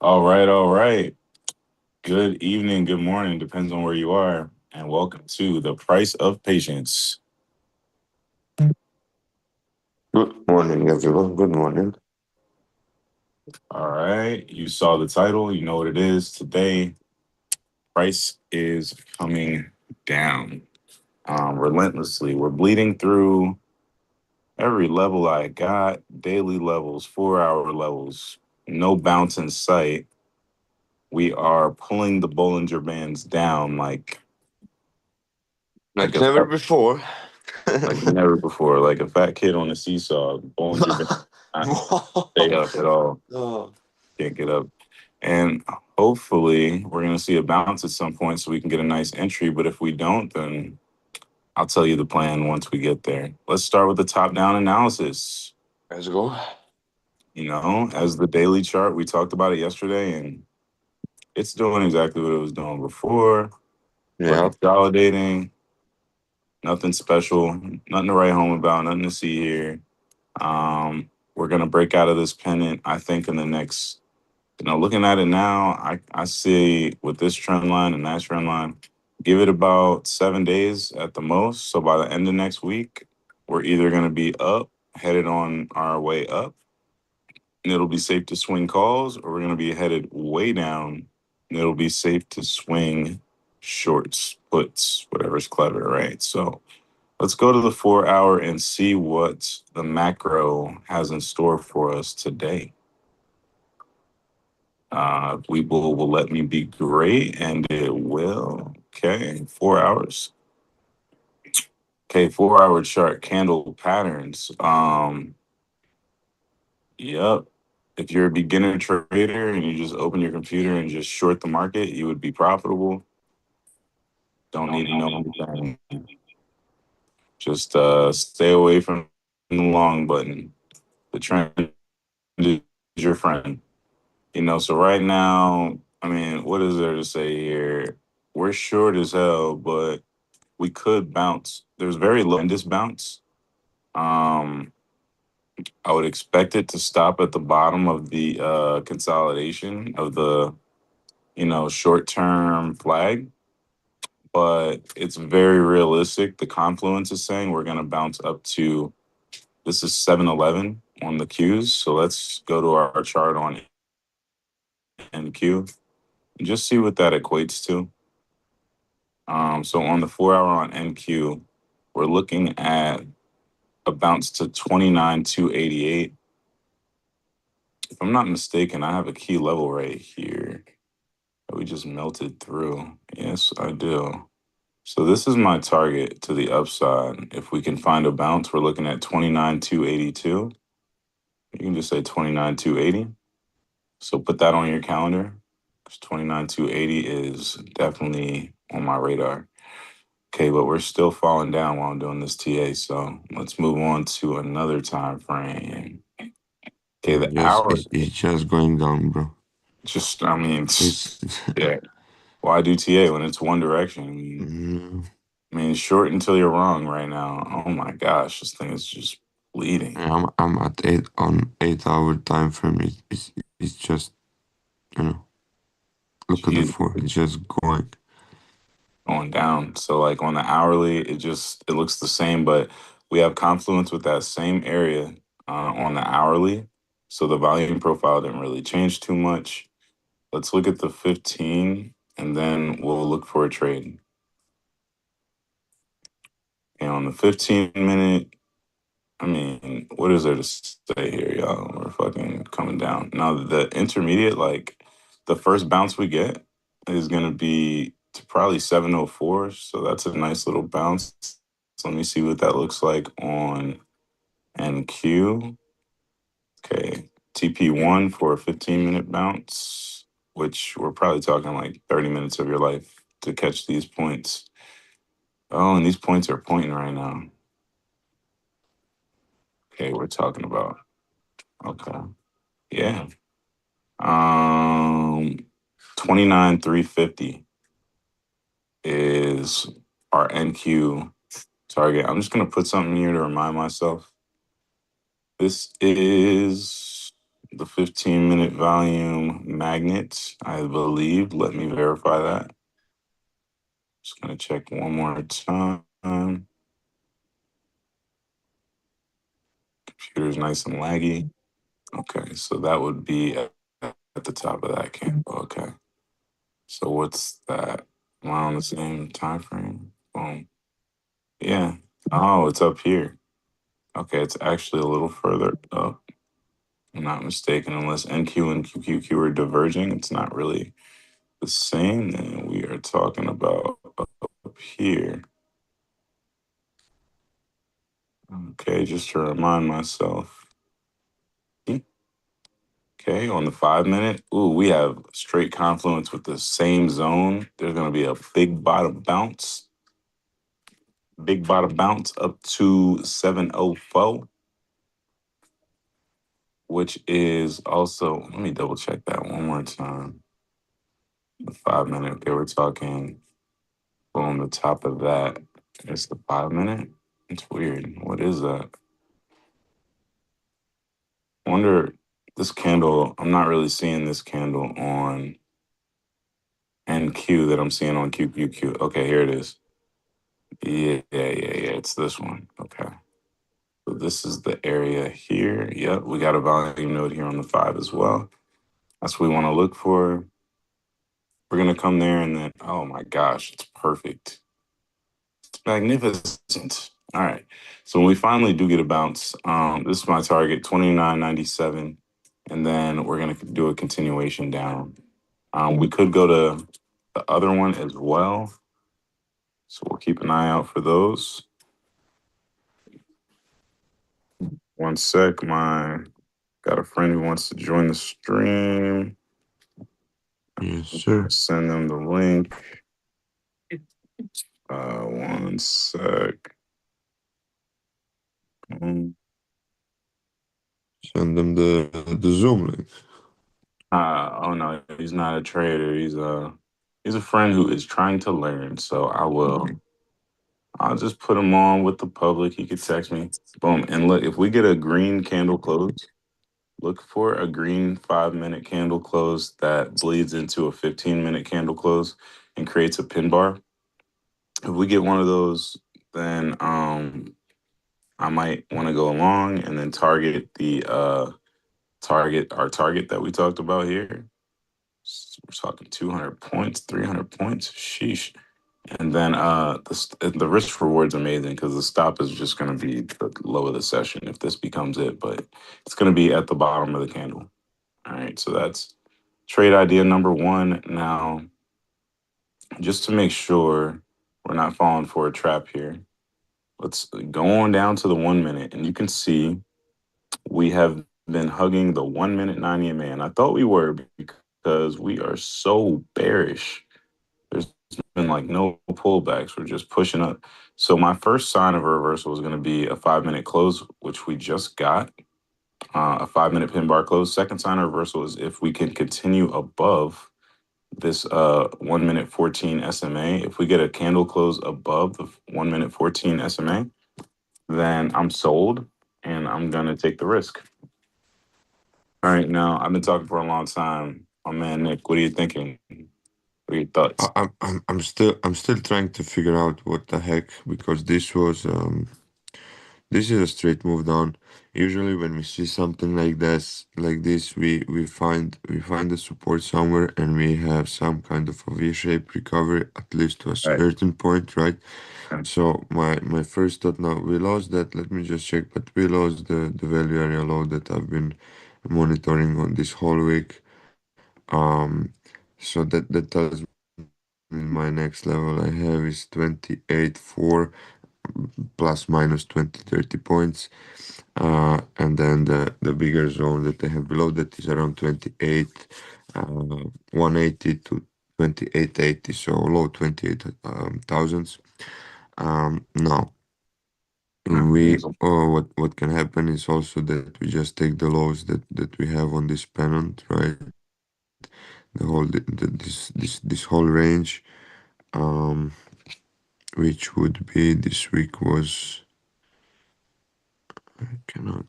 All right, all right. Good evening, good morning, depends on where you are. And welcome to the price of patience. Good morning, everyone. Good morning. All right. You saw the title, you know what it is. Today, price is coming down relentlessly. We're bleeding through every level I got, daily levels, 4 hour levels, no bounce in sight. We are pulling the Bollinger Bands down like Like a never before. like never before, like a fat kid on a seesaw. Bollinger Band not stay up at all. Oh, Can't get up. And hopefully we're gonna see a bounce at some point so we can get a nice entry. But if we don't, then I'll tell you the plan once we get there. Let's start with the top down analysis. let's go. As the daily chart, we talked about it yesterday, and it's doing exactly what it was doing before. We're Yeah. consolidating, nothing special, nothing to write home about, nothing to see here. We're gonna break out of this pennant, I think, in the next. Looking at it now, I see with this trend line and that trend line, give it about 7 days at the most. So by the end of next week, we're either gonna be up, headed on our way up, and it'll be safe to swing calls, or we're gonna be headed way down, and it'll be safe to swing shorts, puts, whatever's clever, right? So let's go to the 4 hour and see what the macro has in store for us today. Will let me be great, and it will. Okay, 4 hours. Okay, 4 hour chart candle patterns. Yep. If you're a beginner trader and you just open your computer and just short the market, you would be profitable. Don't need to know anything. Just stay away from the long button. The trend is your friend. So right now, I mean, what is there to say here? We're short as hell, but we could bounce. There's very low in this bounce. Um, I would expect it to stop at the bottom of the consolidation of the, short term flag, but it's very realistic. The confluence is saying we're going to bounce up to this is 711 on the Qs. So let's go to our chart on NQ and just see what that equates to. So on the 4 hour on NQ, we're looking at a bounce to 29,288. If I'm not mistaken, I have a key level right here that we just melted through. Yes, I do. So this is my target to the upside. If we can find a bounce, we're looking at 29,282. You can just say 29,280. So put that on your calendar, because 29,280 is definitely on my radar. Okay, but we're still falling down while I'm doing this TA. So let's move on to another time frame. Okay, the Yes, hour. it's just going down, bro. Just, I mean, It's yeah. Why do TA when it's one direction? mm, I mean, short until you're wrong right now. Oh my gosh, this thing is just bleeding. I'm at 8 hour time frame. It's just you know look at the Jeez, four. It's just going. going down. So like on the hourly, it looks the same, but we have confluence with that same area on the hourly. So the volume profile didn't really change too much. Let's look at the 15, and then we'll look for a trade. And on the 15-minute, I mean, what is there to say here, y'all? We're fucking coming down. Now, the intermediate, like the first bounce we get is going to be to probably 704. So that's a nice little bounce. So let me see what that looks like on NQ. Okay. TP1 for a 15-minute bounce, which we're probably talking like 30 minutes of your life to catch these points. Oh, and these points are pointing right now. Okay, we're talking about. Okay. Yeah. 29,350 is our NQ target. I'm just gonna put something here to remind myself. This is the 15-minute volume magnet, I believe. Let me verify that. Just gonna check one more time. Computer's nice and laggy. Okay, so that would be at the top of that candle. Okay. So what's that? Am I on the same time frame? Boom. Yeah. Oh, it's up here. Okay, it's actually a little further up. I'm not mistaken. Unless NQ and QQQ are diverging, it's not really the same. Then we are talking about up here. Okay, just to remind myself. Okay, on the 5 minute, ooh, we have straight confluence with the same zone. There's going to be a big bottom bounce up to 704, which is also, let me double check that one more time. The 5 minute, okay, we're talking on the top of that. It's the 5 minute. It's weird. What is that? I wonder this candle, I'm not really seeing this candle on NQ that I'm seeing on QQQ. Okay, here it is. Yeah. It's this one. Okay. So this is the area here. Yep, we got a volume node here on the 5 as well. That's what we want to look for. We're going to come there and then, oh my gosh, it's perfect. It's magnificent. All right. So when we finally do get a bounce, this is my target, 29.97. And then we're going to do a continuation down. We could go to the other one as well. So we'll keep an eye out for those. One sec, got a friend who wants to join the stream. Yes, sir. Send them the link. One sec. Um, Send them the Zoom link. oh no, he's not a trader. He's a friend who is trying to learn. So I'll just put him on with the public. He could text me. Boom. And look, if we get a green candle close, look for a green 5 minute candle close that bleeds into a 15-minute candle close and creates a pin bar. If we get one of those, then I might want to go along and then target our target that we talked about here. We're talking 200 points, 300 points. Sheesh. And then the risk reward's amazing because the stop is just going to be the low of the session if this becomes it, but it's going to be at the bottom of the candle. All right, so that's trade idea number one. Now, just to make sure we're not falling for a trap here, let's go on down to the 1 minute, and you can see we have been hugging the 1 minute 90 MA. And I thought we were because we are so bearish. There's been like no pullbacks. We're just pushing up. So my first sign of a reversal is going to be a 5 minute close, which we just got. A 5 minute pin bar close. Second sign of reversal is if we can continue above this 1 minute 14 SMA. If we get a candle close above the 1 minute 14 SMA, then I'm sold and I'm gonna take the risk. All right, now I've been talking for a long time. My man Nick, what are you thinking? What are your thoughts? I'm still trying to figure out what the heck, because this is a straight move down. Usually when we see something like this, we find the support somewhere and we have some kind of a V-shaped recovery, at least to a All right. certain point, right? So my first thought, now we lost that. Let me just check, but we lost the value area low that I've been monitoring on this whole week. So that tells me my next level I have is 28.4 plus minus 20-30 points. And then the bigger zone that I have below that is around 28, 180 to 2880, so low 28 thousands. Now we what can happen is also that we just take the lows that we have on this pennant, right? This whole range, um, which would be this week was, I cannot.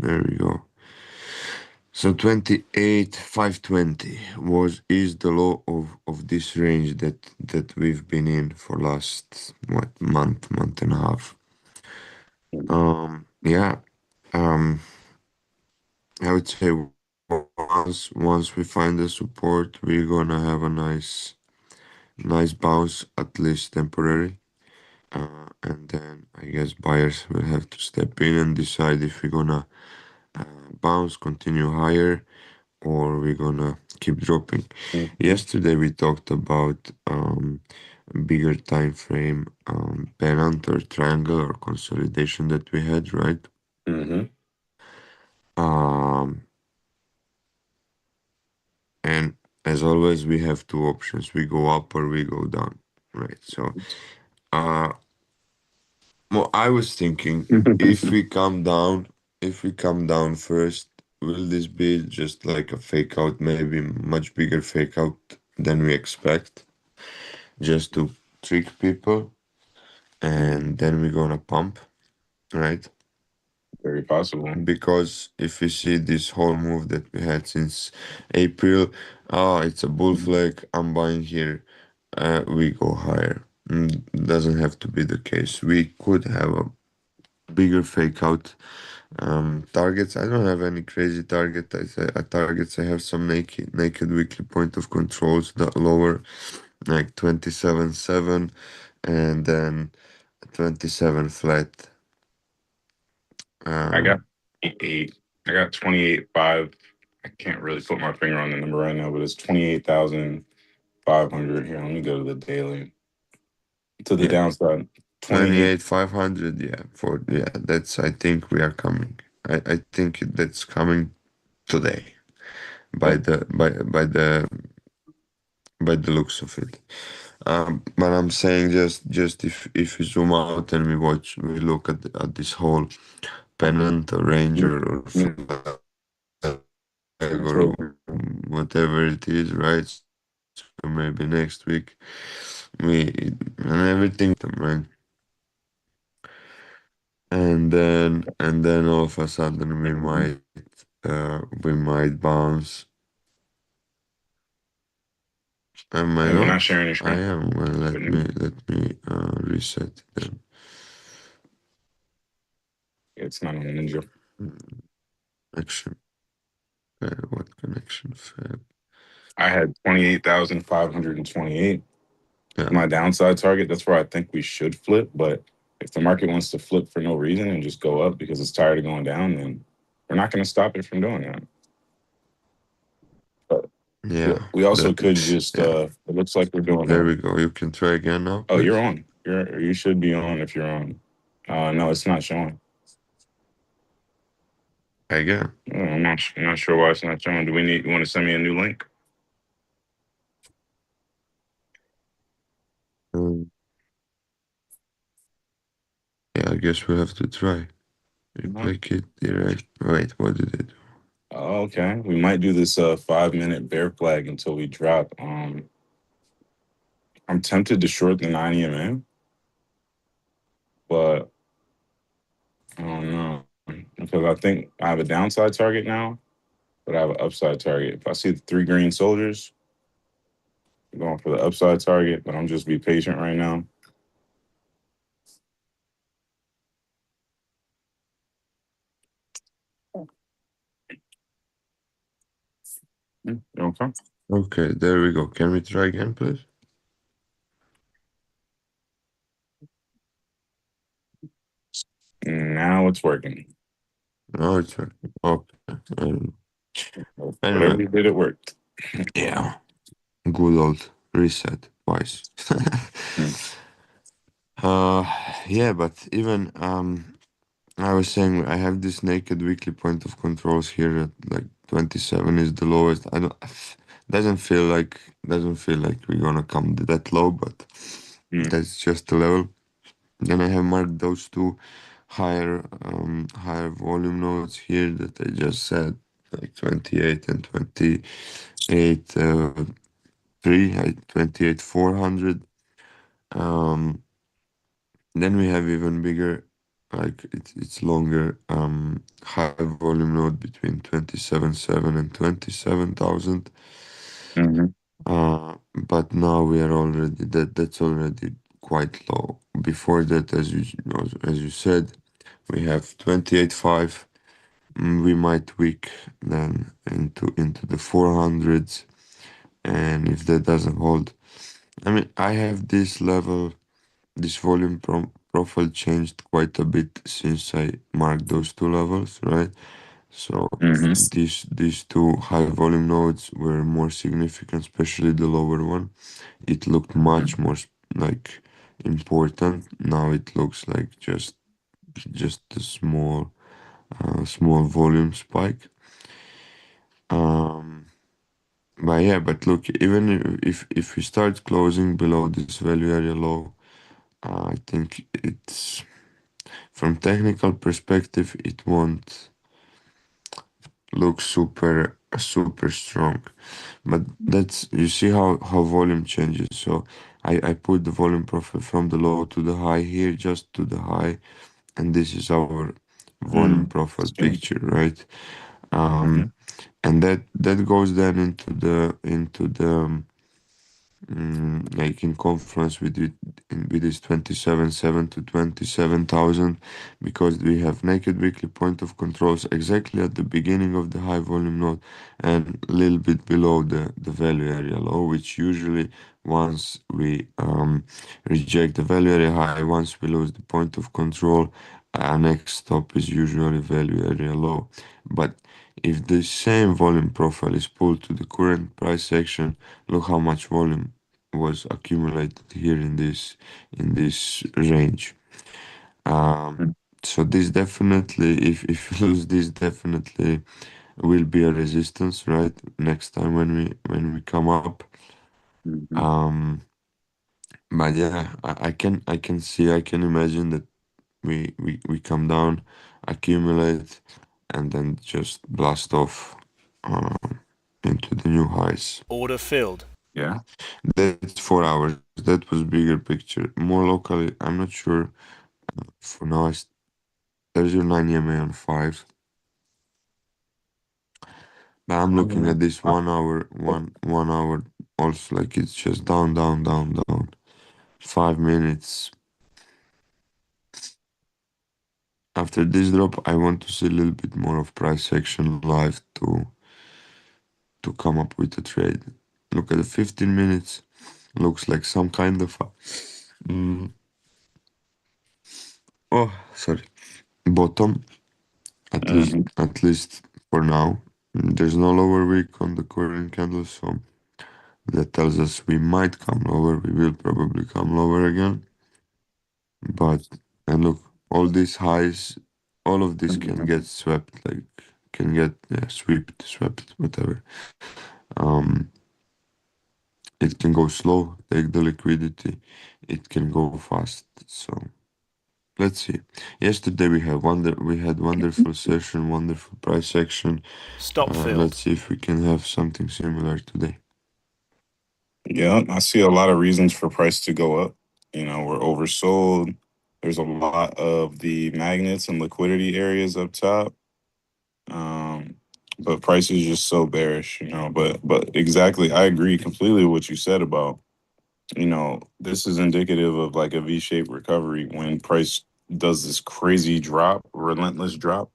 There we go. So 28,520 was is the low of this range that we've been in for last what month and a half. Yeah. Um I would say once we find the support, we're gonna have a nice bounce, at least temporary. And then I guess buyers will have to step in and decide if we're gonna bounce, continue higher, or we're gonna keep dropping. Mm-hmm. Yesterday we talked about bigger time frame pennant or triangle or consolidation that we had, right? Mm-hmm. Um, and as always, we have two options: we go up or we go down, right? So, uh, well, I was thinking if we come down, if we come down first, will this be just like a fake out, maybe much bigger fake out than we expect, just to trick people, and then we're gonna pump, right? Very possible. Because if we see this whole move that we had since April, it's a bull flag, I'm buying here, we go higher. Doesn't have to be the case. We could have a bigger fake out targets. I don't have any crazy targets. I have some naked weekly point of controls that lower like 27.7 and then 27 flat. I got Um, 8. I got 28.5. I can't really put my finger on the number right now, but it's 28,500. Here, let me go to the daily. To the yeah, downside. 28. 28,500. Yeah, that's. I think we are coming. I think that's coming today by Yep. the by the looks of it. But I'm saying just if we zoom out and we look at this whole pennant or ranger or Mm, flag that's or right. whatever it is, right? So maybe next week we and everything right, and then all of a sudden we might bounce. Am I And you're not not? sharing your I screen? am. Well, Good news. let me reset then. It's not on Ninja. Mm, Action. What connection failed? I had 28,528. Yeah, My downside target. That's where I think we should flip. But if the market wants to flip for no reason and just go up because it's tired of going down, then we're not going to stop it from doing that. But yeah. we also That could just, yeah. it looks like we're doing There a, we go. You can try again now, oh, you're please. on. You should be on if you're on. No, it's not showing. Again. I'm not sure why it's not showing. You want to send me a new link? Um, yeah, I guess we'll have to try. No. Replay kit direct. Wait, what did it do? Oh, okay. We might do this 5 minute bear flag until we drop. I'm tempted to short the 9 EMA, but I don't know because I think I have a downside target now, but I have an upside target. If I see the three green soldiers, I'm going for the upside target, but I'm just be patient right now. Okay. Okay, there we go. Can we try again, please? Now it's working. No, it's working. Okay. Whatever Anyway, you did, it worked. yeah. Good old reset twice. Hmm. uh, yeah, but even I was saying I have this naked weekly point of controls here at like 27 is the lowest. I don't doesn't feel like we're gonna come that low, but Hmm. that's just the level. Then I have marked those two higher volume nodes here that I just said, like 28 and 28 28 400. Um, then we have even bigger like it's longer. High volume node between 27.7 and 27,000. Mm-hmm. But now we are already that's already quite low. Before that, as you said, we have 28.5. We might weak then into the 400s, and if that doesn't hold, I mean, I have this level, this volume profile changed quite a bit since I marked those two levels, right? So Mm-hmm. these two high volume nodes were more significant, especially the lower one. It looked much more like important. Now it looks like just a small volume spike. Um, but yeah, but look, even if we start closing below this value area low, I think it's from technical perspective, it won't look super strong. But that's you see how volume changes. So I put the volume profile from the low to the high here, just to the high, and this is our volume Mm-hmm. profile picture, right? Mm-hmm. And that goes then into the like in confluence with this 27.7 to 27,000, because we have naked weekly point of controls exactly at the beginning of the high volume node and a little bit below the value area low, which usually once we reject the value area high, once we lose the point of control, our next stop is usually value area low. But if the same volume profile is pulled to the current price action, look how much volume was accumulated here in this range. Um, so this definitely, if you lose this, definitely will be a resistance, right? Next time when we come up. Mm-hmm. Um, but yeah, I can imagine that we come down, accumulate, and then just blast off into the new highs. Order filled. Yeah. That's 4 hours. That was bigger picture. More locally, I'm not sure. For now, there's your 9 EMA on 5. But I'm looking at this 1 hour, 1 hour also, like it's just down, down, down, down. 5 minutes. After this drop, I want to see a little bit more of price action live to come up with a trade. Look at the 15 minutes. Looks like some kind of mm, oh, sorry, bottom. Mm-hmm. At least for now. There's no lower week on the current candle, so that tells us we might come lower. We will probably come lower again. But and look, all these highs, all of this can get swept, like can get swept, whatever. Um, it can go slow, take the liquidity. It can go fast. So let's see. Yesterday we had wonderful session, wonderful price action. Stop Let's filled. see if we can have something similar today. Yeah, I see a lot of reasons for price to go up. We're oversold. There's a lot of the magnets and liquidity areas up top. Um, but price is just so bearish. But exactly, I agree completely with what you said about, this is indicative of like a V-shaped recovery when price does this crazy drop, relentless drop.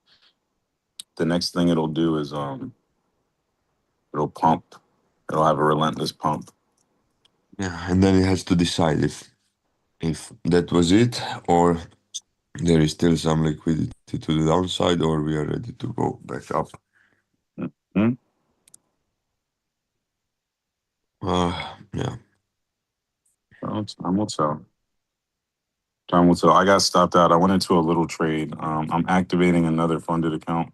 The next thing it'll do is it'll pump. It'll have a relentless pump. Yeah, and then it has to decide if that was it, or there is still some liquidity to the downside, or we are ready to go back up. Mhm. Yeah. Well, time will tell. Time will tell. I got stopped out. I went into a little trade. I'm activating another funded account.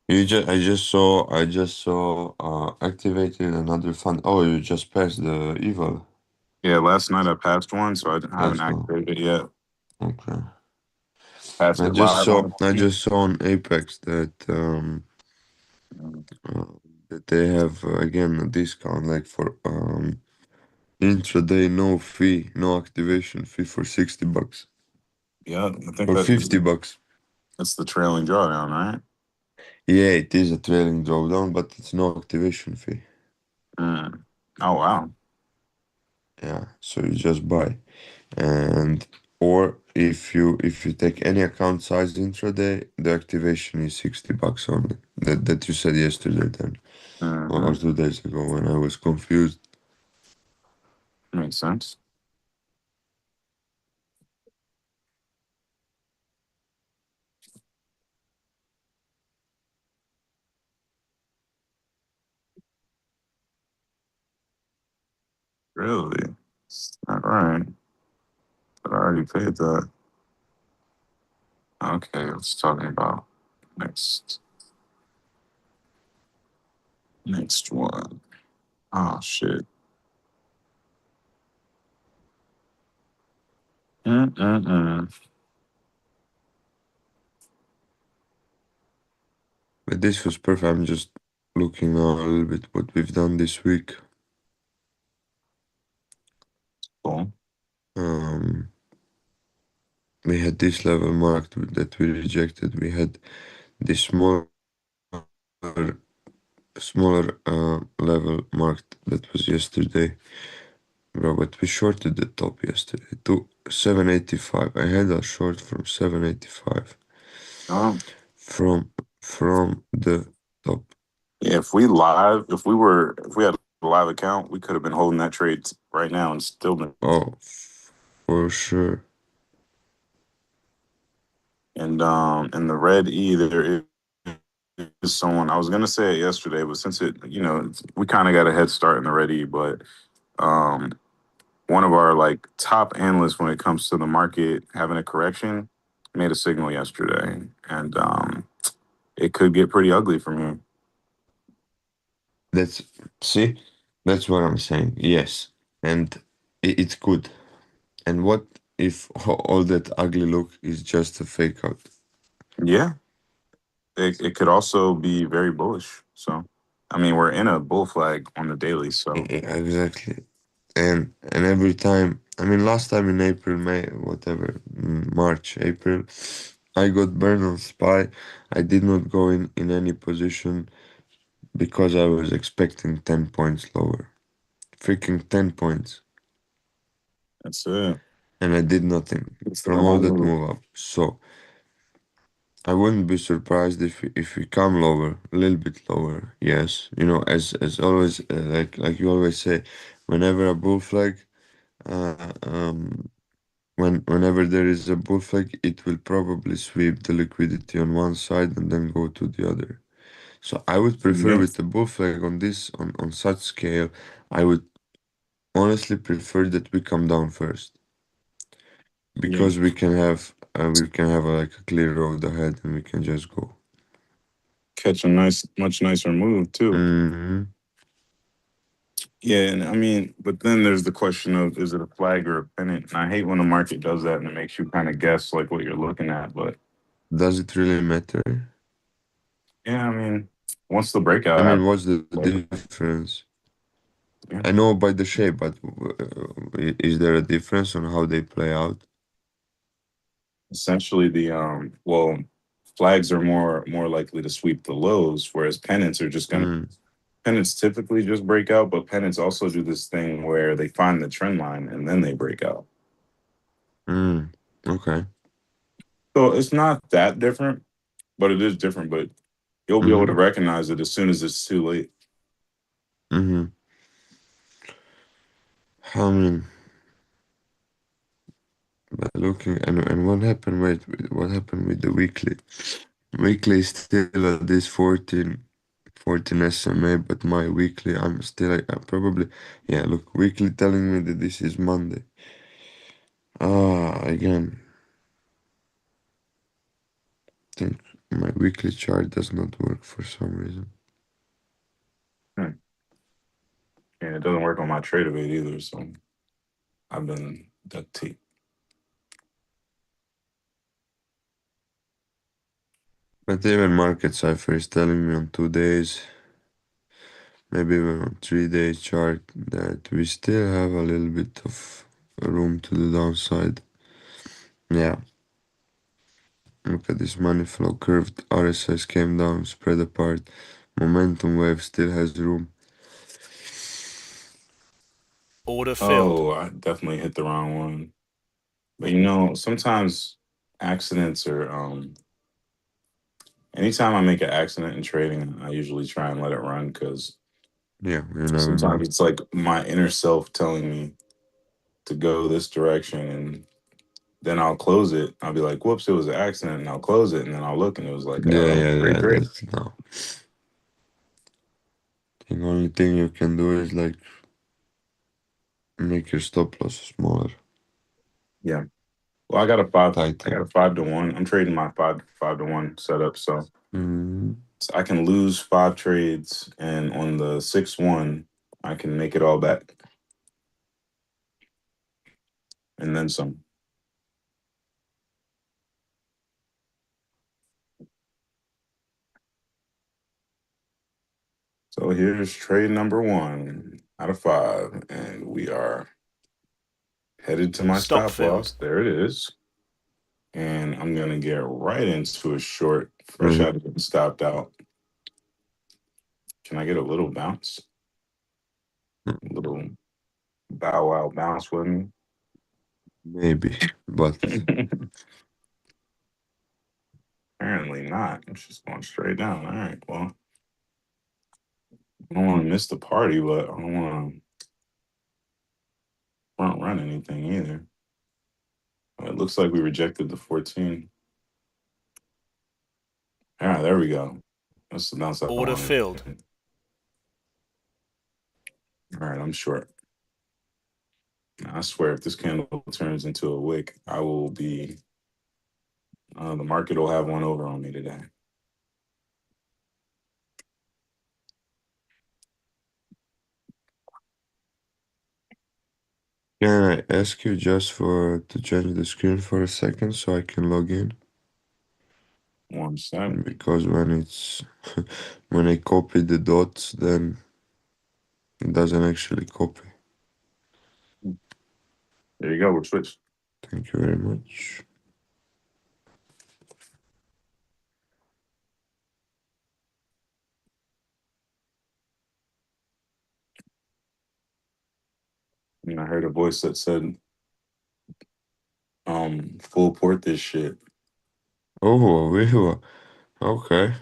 I just saw activating another fund. Oh, you just passed the evil. Yeah, last night I passed one, so I haven't Let's go. activated it yet. Okay. Passed it live on the I screen. just saw on Apex uh, that they have again a discount like for intraday no fee, no activation fee for $60. Yeah, I think or that 50 bucks. that's the trailing drawdown, right? Yeah, it is a trailing drawdown, but it's no activation fee. Mm. Oh wow. Yeah, so you just buy. And or if you take any account size intraday, the activation is 60 bucks only. That you said yesterday then, or Hmm. 2 days ago when I was confused. Makes sense. Really? All right. But I already paid that. Okay, let's talking about next next one. Oh shit. Mm-mm-mm. But this was perfect. I'm just looking now a little bit what we've done this week. Cool. Um, we had this level marked that we rejected. We had this smaller level marked that was yesterday. Bro, but we shorted the top yesterday to 785. I had a short from 785 Um, from the top. yeah, if we had a live account, we could have been holding that trade right now and still been. Oh, for sure. And in the red E, there is someone. I was gonna say it yesterday, but since we kind of got a head start in the red E, but um, one of our like top analysts when it comes to the market having a correction made a signal yesterday, and it could get pretty ugly from here. That's see, that's what I'm saying. Yes, and it's good. And what if all that ugly look is just a fake out? Yeah, it could also be very bullish. So, I mean, we're in a bull flag on the daily. So, Exactly. And every time, I mean, last time in April, May, whatever, March, April, I got burned on SPY. I did not go in any position because I was expecting 10 points lower. Freaking 10 points. that's it. And I did nothing It's the from all whole that move. move up. So I wouldn't be surprised if we come lower, a little bit lower. Yes, as always, like you always say, whenever a bull flag, uh, um, whenever there is a bull flag, it will probably sweep the liquidity on one side and then go to the other. So I would prefer Yeah, with the bull flag on such scale, I would honestly prefer that we come down first yeah. because we can have like a clear road ahead and we can just go. Catch a much nicer move too. Hmm. Yeah, and I mean, but then there's the question of is it a flag or a pennant? And I hate when the market does that and it makes you kind of guess like what you're looking at. But Does it really matter? yeah, I mean, once the I breakout mean, what's the happens, difference? yeah, I know by the shape, but is there a difference on how they play out? essentially flags are more likely to sweep the lows, whereas pennants are just gonna Mm, pennants typically just break out, but pennants also do this thing where they find the trend line and then they break out. mm, okay. So it's not that different, but it is different. But you'll be able to Mm-hmm. recognize it as soon as it's too late. Mm-hmm. I mean, by looking and what happened? Wait, what happened with the weekly? Weekly is still at this 14 SMA, but my weekly, I'm still probably, yeah. Look, weekly telling me that this is Monday. Again, think my weekly chart does not work for some reason. Hmm. And it doesn't work on my trade of it either. So I've been duct tape. But even market cipher is telling me on 2 days, maybe even on 3 days chart, that we still have a little bit of room to the downside. Yeah. Look at this money flow curved. RSIs came down, spread apart. Momentum wave still has room. Order filled. Oh, I definitely hit the wrong one. But sometimes accidents are anytime I make an accident in trading, I usually try and let it run because Yeah, you never know. sometimes it's like my inner self telling me to go this direction, and then I'll close it. I'll be like, whoops, it was an accident, and I'll close it, and then I'll look and it was like, Yeah, oh, yeah, great yeah. trade. That's no. The only thing you can do is like make your stop loss smaller, Yeah. Well, I got tighten. a 5 to 1. I'm trading my 5 to 1 setup, so Mm, I can lose 5 trades, and on the 6-1, I can make it all back and then some. So here's trade number 1 out of 5, and we are headed to my Stop stop loss. filled. There it is. And I'm gonna get right into a short, fresh mhm. out of getting stopped out. Can I get a little bounce? A little bow wow bounce with me? Maybe, but Apparently not. It's just going straight down. All right. Well, I don't want to miss the party, but I don't want to front run anything either. It looks like we rejected the 14. All right, there we go. That's the bounce I Order wanted. filled. All right, I'm short. I swear, if this candle turns into a wick, I will be. The market will have one over on me today. can I ask you just for to change the screen for a second so I can log in? 1 cent. Because when it's when I copy the dots, then it doesn't actually copy. There you go. We're switched. Thank you very much. And I heard a voice that said, full port this shit. Oh, Viva. Okay.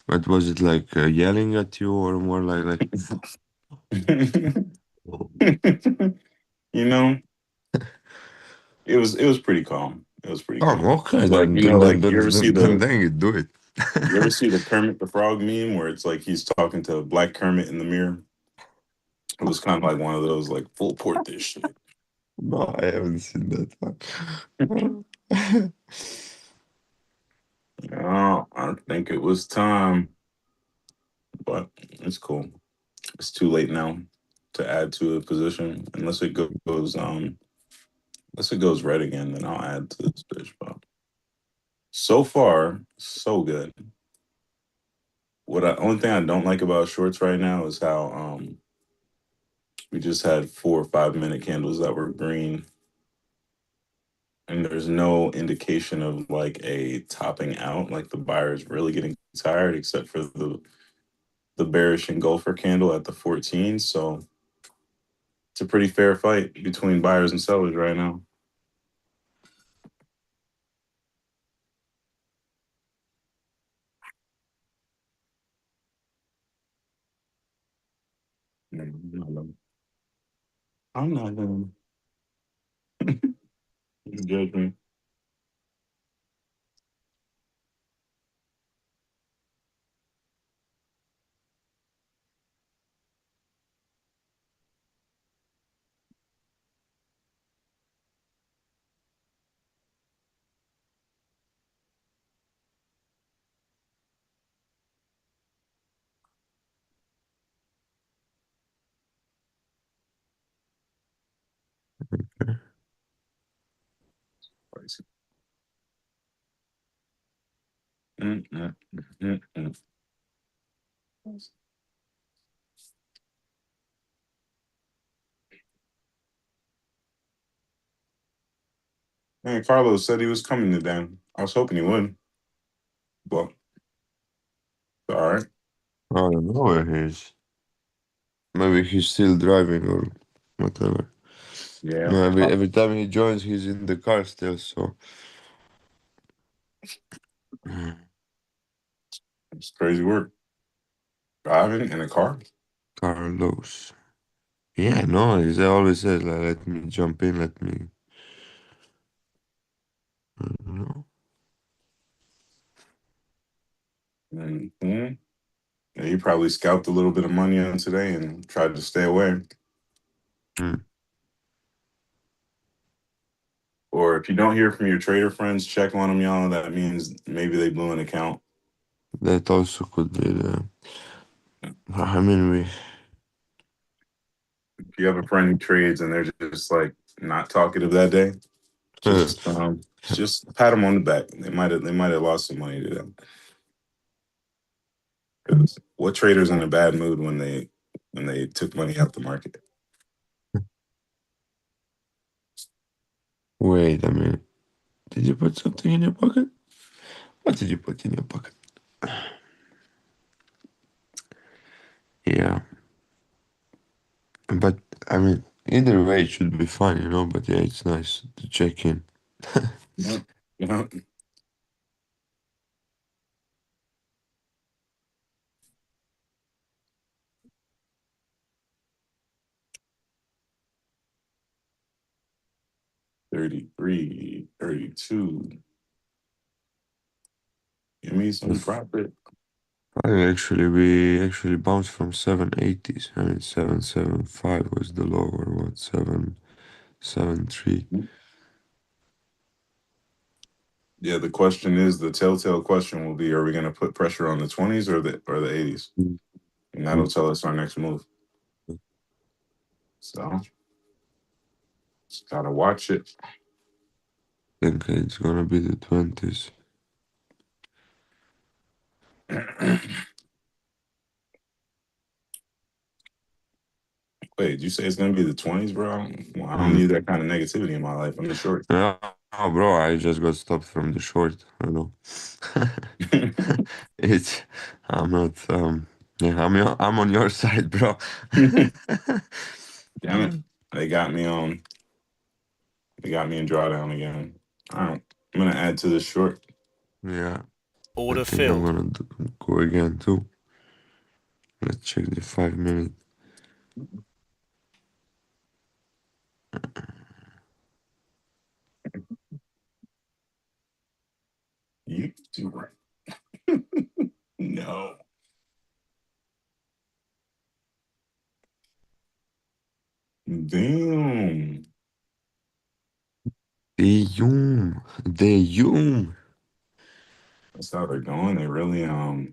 But was it like yelling at you or more like oh, you know, it was pretty calm. It was pretty oh, calm. okay, Like, then then then like then then, then, then you do it. you ever see the Kermit the Frog meme where it's like he's talking to Black Kermit in the mirror? It was kind of like one of those, like, full port this shit. No, I haven't seen that one. Oh, I think it was time, but it's cool. It's too late now to add to a position unless it goes red again, then I'll add to this bitch. But so far, so good. Only thing I don't like about shorts right now is how we just had 4 or 5 minute candles that were green, and there's no indication of like a topping out, like the buyer is really getting tired, except for the bearish engulfer candle at the 14. So it's a pretty fair fight between buyers and sellers right now. I'm not gonna judge me. Mm, mm, mm, mm. Man, Carlos said he was coming today. I was hoping he would, but all right. I don't know where he is. Maybe he's still driving or whatever. Yeah, No, every time he joins, he's in the car still. So it's crazy work. Driving in a car. Carlos. Yeah, no, he always says like, "Let me jump in, let me." No. Hmm. Yeah, he probably scalped a little bit of money on today and tried to stay away. Mm, Or if you don't hear from your trader friends, check on them, y'all. That means maybe they blew an account. that also could be the. I mean, we. If you have a friend who trades and they're just like not talkative that day, just pat them on the back. They might have lost some money to them. 'Cause what trader's in a bad mood when they took money out the market? Wait a minute. Did you put something in your pocket? What did you put in your pocket? Yeah, but I mean, either way, it should be fun, you know. But yeah, it's nice to check in. Yeah. You know, 33, 32. Give me some profit. We actually bounced from 780s. I mean, 775 was the low, or what? 773. Yeah, the question is the telltale question will be: are we going to put pressure on the 20s or the 80s? Mm. And that'll tell us our next move. So just gotta watch it. Think it's gonna be the 20s. Wait, did you say it's gonna be the 20s, bro? I don't Mm. need that kind of negativity in my life. I'm just short. No, no, bro, I just got stopped from the short. I know. It's I'm not yeah, I'm on your side, bro. Damn it. They got me on they got me in drawdown again. All right. I'm gonna add to this short. Yeah, I Order think I'm filled. gonna go again too. Let's check the 5 minute. You do right. No. Damn. The Yum. That's how they're going. They really gotta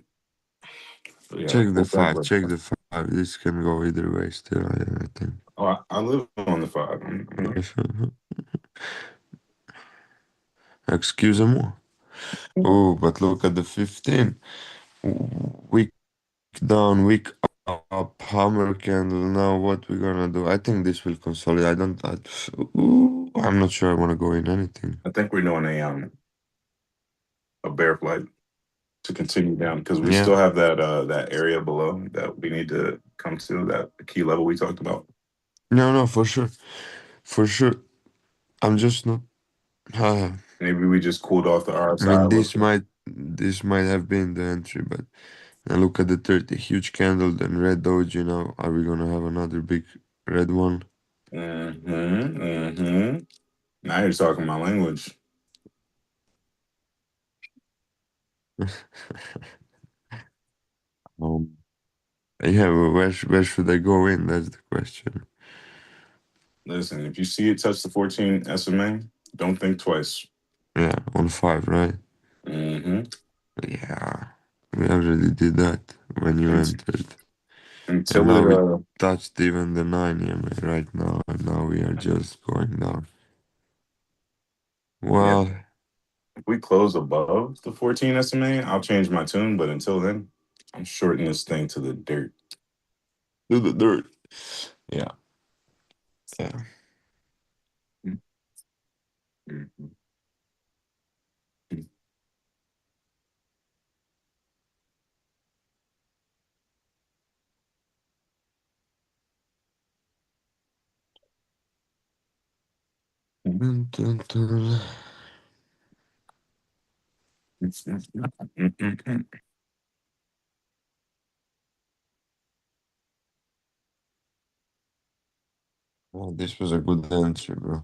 Check the pull back. five. Check the five. This can go either way still, I think. Oh, I live on the 5. Excusez-moi. Oh, but look at the 15. Week down, week up, hammer candle. Now what we gonna do? I think this will consolidate. I'm not sure I wanna go in anything. I think we're doing a bear flight to continue down because we Yeah. still have that area below that we need to come to that key level we talked about. No, no, for sure. For sure. I'm just not uh, Maybe we just cooled off the I RSI mean a little bit. this might have been the entry, but now look at the 30 huge candle, then red doji now. Are we gonna have another big red one? Now you're talking my language. Um, yeah, well, where should I go in? That's the question. Listen, if you see it touch the 14 SMA, don't think twice. Yeah, on 5, right? Mm-hmm. Yeah, we already did that when you And, entered. And until now it we touched even the 9 EMA right now, and now we are just going down. yeah, Well, if we close above the 14 SMA, I'll change my tune. But until then, I'm shorting this thing to the dirt. to the dirt. Yeah, yeah. Mhm. Dun, dun, dun. Oh, this was a good answer, bro.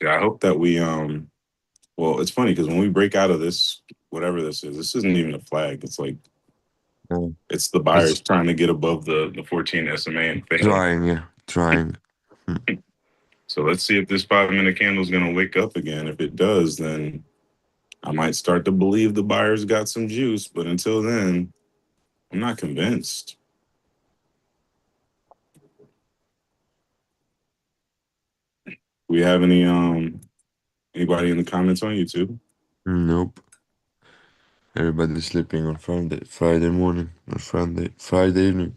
Yeah, I hope that we well, it's funny because when we break out of this, whatever this isn't even a flag. It's like Yeah. it's the It's buyers trying to get above the 14 SMA and failing. trying, yeah, trying. Hmm. So let's see if this 5 minute candle is going to wake up again. If it does, then I might start to believe the buyers got some juice. But until then, I'm not convinced. We have anybody in the comments on YouTube? Nope. Everybody's sleeping on Friday morning or Friday evening.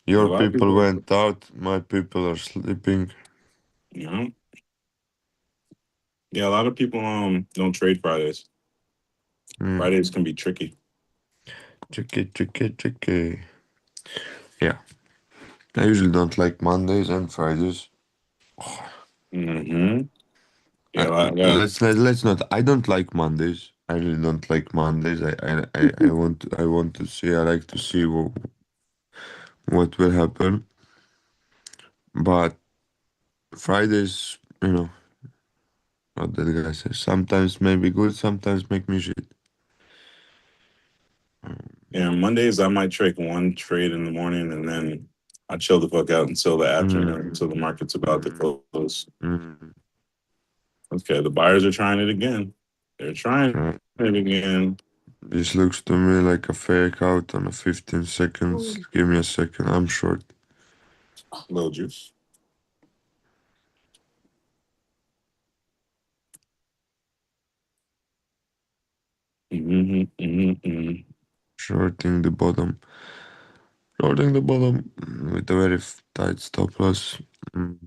Yeah, a Your lot of people people, went out, my people are sleeping. you know, yeah, a lot of people don't trade Fridays. Mm. Fridays can be tricky. Tricky, tricky, tricky. Yeah. I usually don't like Mondays and Fridays. Mm-hmm. Uh, Yeah, yeah, let's not. I don't like Mondays. I really don't like Mondays. I want to see. I like to see what will happen. But Fridays, what that guy says. Sometimes maybe good. Sometimes make me shit. yeah. Mondays I might take one trade in the morning and then I chill the fuck out until the Mm, afternoon until the market's about to mm, close. mm. Okay, the buyers are trying it again. They're trying Right. it again. This looks to me like a fake out on a 15 seconds. Give me a second. I'm short. Little juice. Mm-hmm, mm-hmm, mm-hmm. Shorting the bottom. Shorting the bottom with a very tight stop loss. Mm.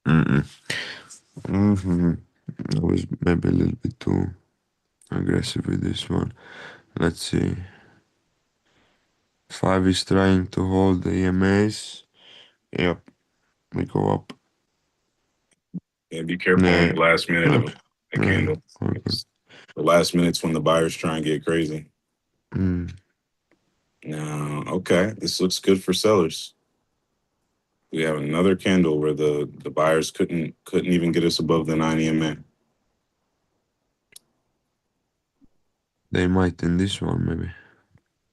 Mm-mm. Mm-hmm. I was maybe a little bit too aggressive with this one. Let's see. 5 is trying to hold the EMAs. Yep, we go up. Yeah, be careful on Yeah. the last minute of Okay. a Yeah. candle. Okay. It's the last minute's when the buyers try and get crazy. Mm. No, okay. This looks good for sellers. We have another candle where the buyers couldn't even get us above the 9 EMA. They might in this one, maybe.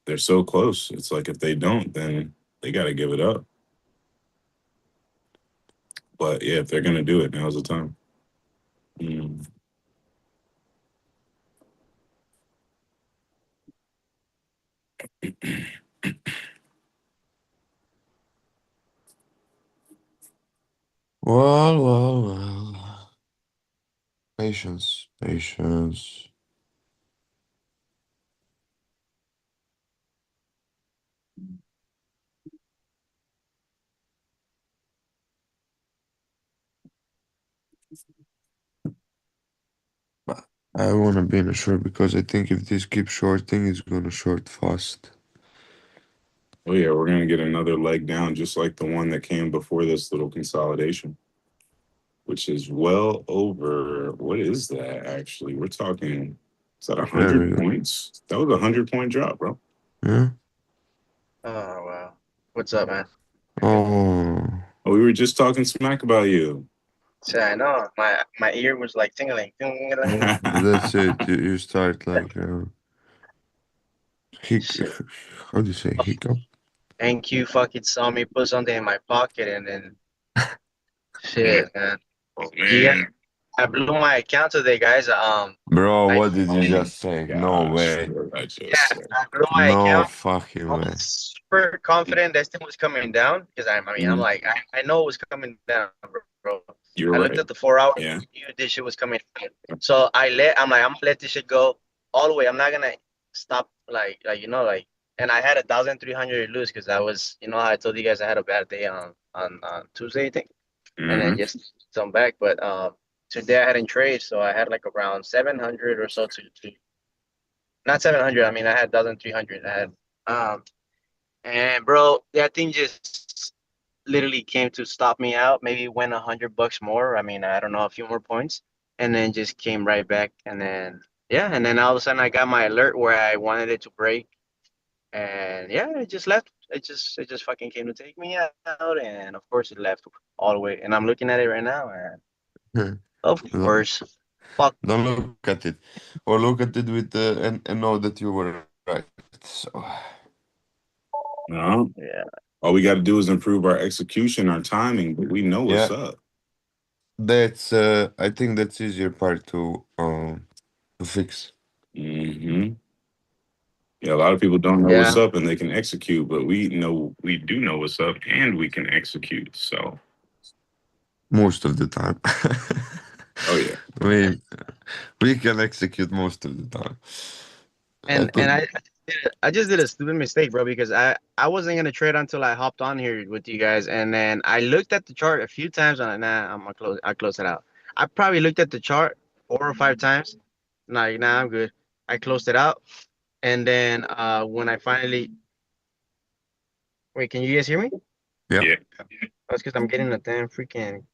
They're so close. It's like if they don't, then they got to give it up. But yeah, if they're gonna do it, now's the time. Mm. Well. Patience, patience. But I want to be in a short because I think if this keeps shorting, it's gonna short fast. Oh yeah, we're gonna get another leg down, just like the one that came before this little consolidation, which is well over. What is that actually? We're talking. Is that Very 100 good. points? That was a 100 point drop, bro. Yeah. Oh wow. What's up, man? You're good. Oh, Oh, we were just talking smack about you. See, I know. My ear was like tingling. Tingling. that's it. You start like hic. Shit. How do you say hiccup? NQ fucking saw me put something in my pocket and then shit, man. Oh You got man. I blew my account today, guys. Bro, I what did you Oh my just say? No gosh. way. What did I yeah, just say? I blew my No account. fucking I way. was super confident that thing was coming down because I mean I'm Mm. like I know it was coming down, bro. You're I looked right. at the 4 hour. Yeah. This shit was coming. So I'm like, I'm gonna let this shit go all the way. I'm not gonna stop like And I had 1,300 lose because I was, how I told you guys I had a bad day on Tuesday, I think, and then Hmm. just some back. But today I hadn't trade, so I had like around 700 or so to not 700. I mean, I had 1,300. I had and bro, that thing just literally came to stop me out. Maybe went $100 more. I mean, I don't know, a few more points, and then just came right back. And then yeah, and then all of a sudden I got my alert where I wanted it to break, and yeah, it just left. It just fucking came to take me out, and of course it left all the way. And I'm looking at it right now, and of Don't course, fuck. don't look at it, or look at it with and know that you were right. So No. Yeah, All we got to do is improve our execution, our timing, but we know what's yeah, up. that's I think that's easier part to fix. Hmm. Yeah, a lot of people don't know yeah. what's up and they can execute, but we do know what's up and we can execute. So, Most of the time. oh yeah. we we can execute most of the time. I And think I just did a stupid mistake, bro, because I wasn't gonna trade until I hopped on here with you guys, and then I looked at the chart a few times. And nah, I close it out. I probably looked at the chart 4 or 5 times. Like, nah, I'm good. I closed it out, and then when I finally wait, can you guys hear me? yeah. Yeah. That's because I'm getting a damn freaking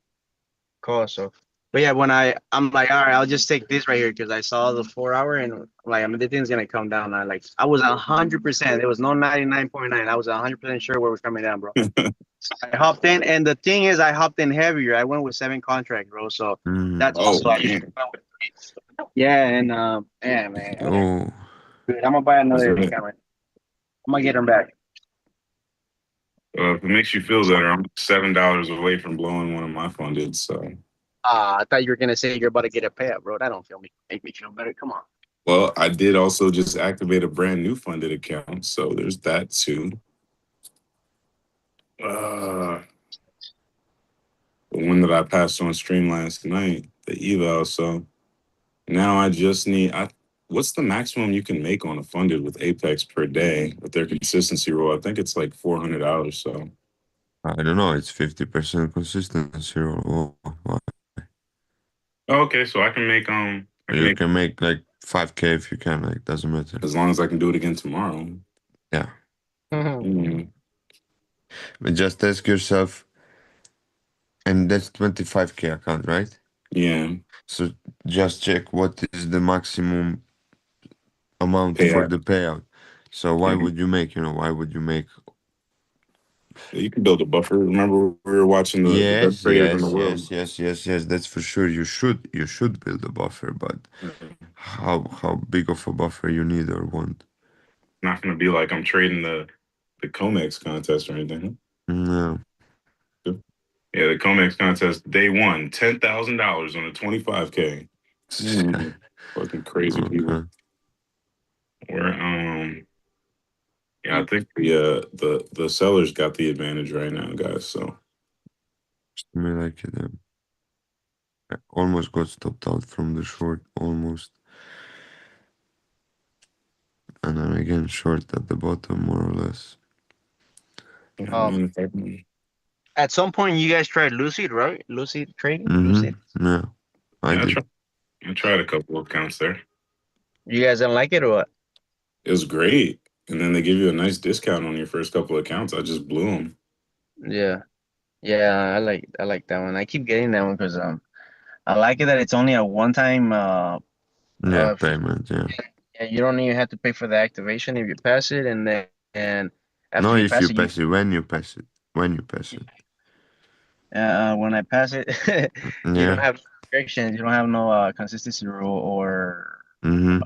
call. So, but yeah, when I'm like, all right, I'll just take this right here because I saw the 4 hour and like, I mean, the thing's gonna come down. I was 100%. There was no 99.9. I was 100% sure where it was coming down, bro. So I hopped in, and the thing is, I hopped in heavier. I went with 7 contracts, bro. So Mm. that's Oh also man. yeah, and yeah, man, whatever. Oh, Dude, I'm gonna buy That's another right. account. I'm gonna get them back. If it makes you feel better, I'm $7 away from blowing one of my funded. So, I thought you were gonna say you're about to get a payout, bro. That don't make me feel better. Come on. well, I did also just activate a brand new funded account. So there's that too. Uh, the one that I passed on stream last night, the eval. So now I just need what's the maximum you can make on a funded with Apex per day with their consistency rule? I think it's like $400. So I don't know. It's 50% consistency. Or okay, so I can you make can make like 5K if you can. Like doesn't matter. as long as I can do it again tomorrow. Yeah, Mm, but just ask yourself, and that's 25K account, right? yeah, So just check what is the maximum amount for payout. the payout. So why Yeah. would you make? Why would you make? You can build a buffer. Remember, we were watching the best Yes, traders in the yes, world. yes, yes, yes, yes. That's for sure. You should build a buffer, but how big of a buffer you need or want? Not going to be like I'm trading the Comex contest or anything. No. Yeah, the Comex contest day one, $10,000 on a 25K. Fucking crazy people. Okay. Where yeah, I think the sellers got the advantage right now, guys. So Me like it. I almost got stopped out from the short, almost, and then again short at the bottom, more or less. yeah, Um, man, if I can, at some point you guys tried Lucid, right? Lucid trading, Lucid. Yeah, I yeah, did. I tried a couple of accounts there. You guys didn't like it or what? It was great, and then they give you a nice discount on your first couple of accounts. I just blew them. Yeah, yeah, I like that one. I keep getting that one because I like it that it's only a one time Yeah, fee. payment. Yeah. Yeah, you don't even have to pay for the activation if you pass it, and then and No, after you if you pass it, you pass it, when you pass it, when you pass it. when I pass it, you don't Yeah. have restrictions, you don't have no consistency rule or Mm-hmm.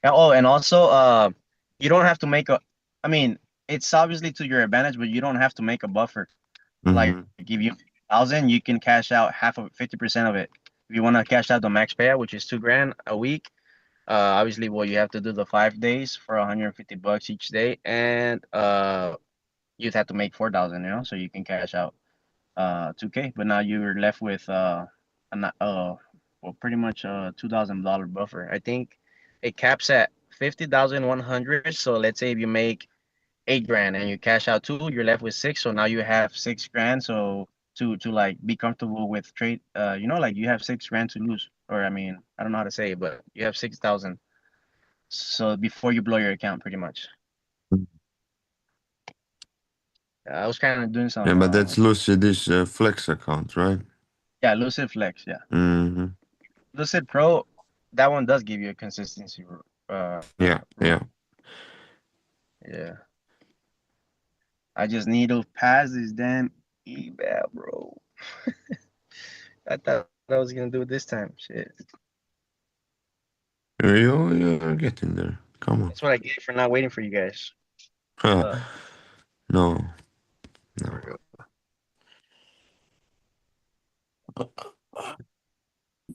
oh, and also you don't have to make a. I mean, it's obviously to your advantage, but you don't have to make a buffer. Like Mm-hmm. if you 1,000, you can cash out half of 50% of it. If you want to cash out the max payout, which is 2 grand a week, obviously, well, you have to do the 5 days for $150 each day, and you'd have to make 4,000, so you can cash out 2K, but now you're left with well, pretty much a $2,000 buffer. I think it caps at 50,100. So let's say if you make 8 grand and you cash out two, you're left with six. So now you have 6 grand. So to like be comfortable with trade, like you have 6 grand to lose, or I mean, I don't know how to say it, but you have 6,000. So before you blow your account, pretty much. I was kind of doing Yeah, some, but that's Lucid's Flex account, right? yeah, Lucid Flex, yeah. Mm-hmm. Lucid Pro, that one does give you a consistency, Yeah, yeah. yeah. I just need to pass this damn eval, bro. I thought I was gonna do it this time. Shit. You're getting there. Come on. That's what I get for not waiting for you guys. No, no. For real.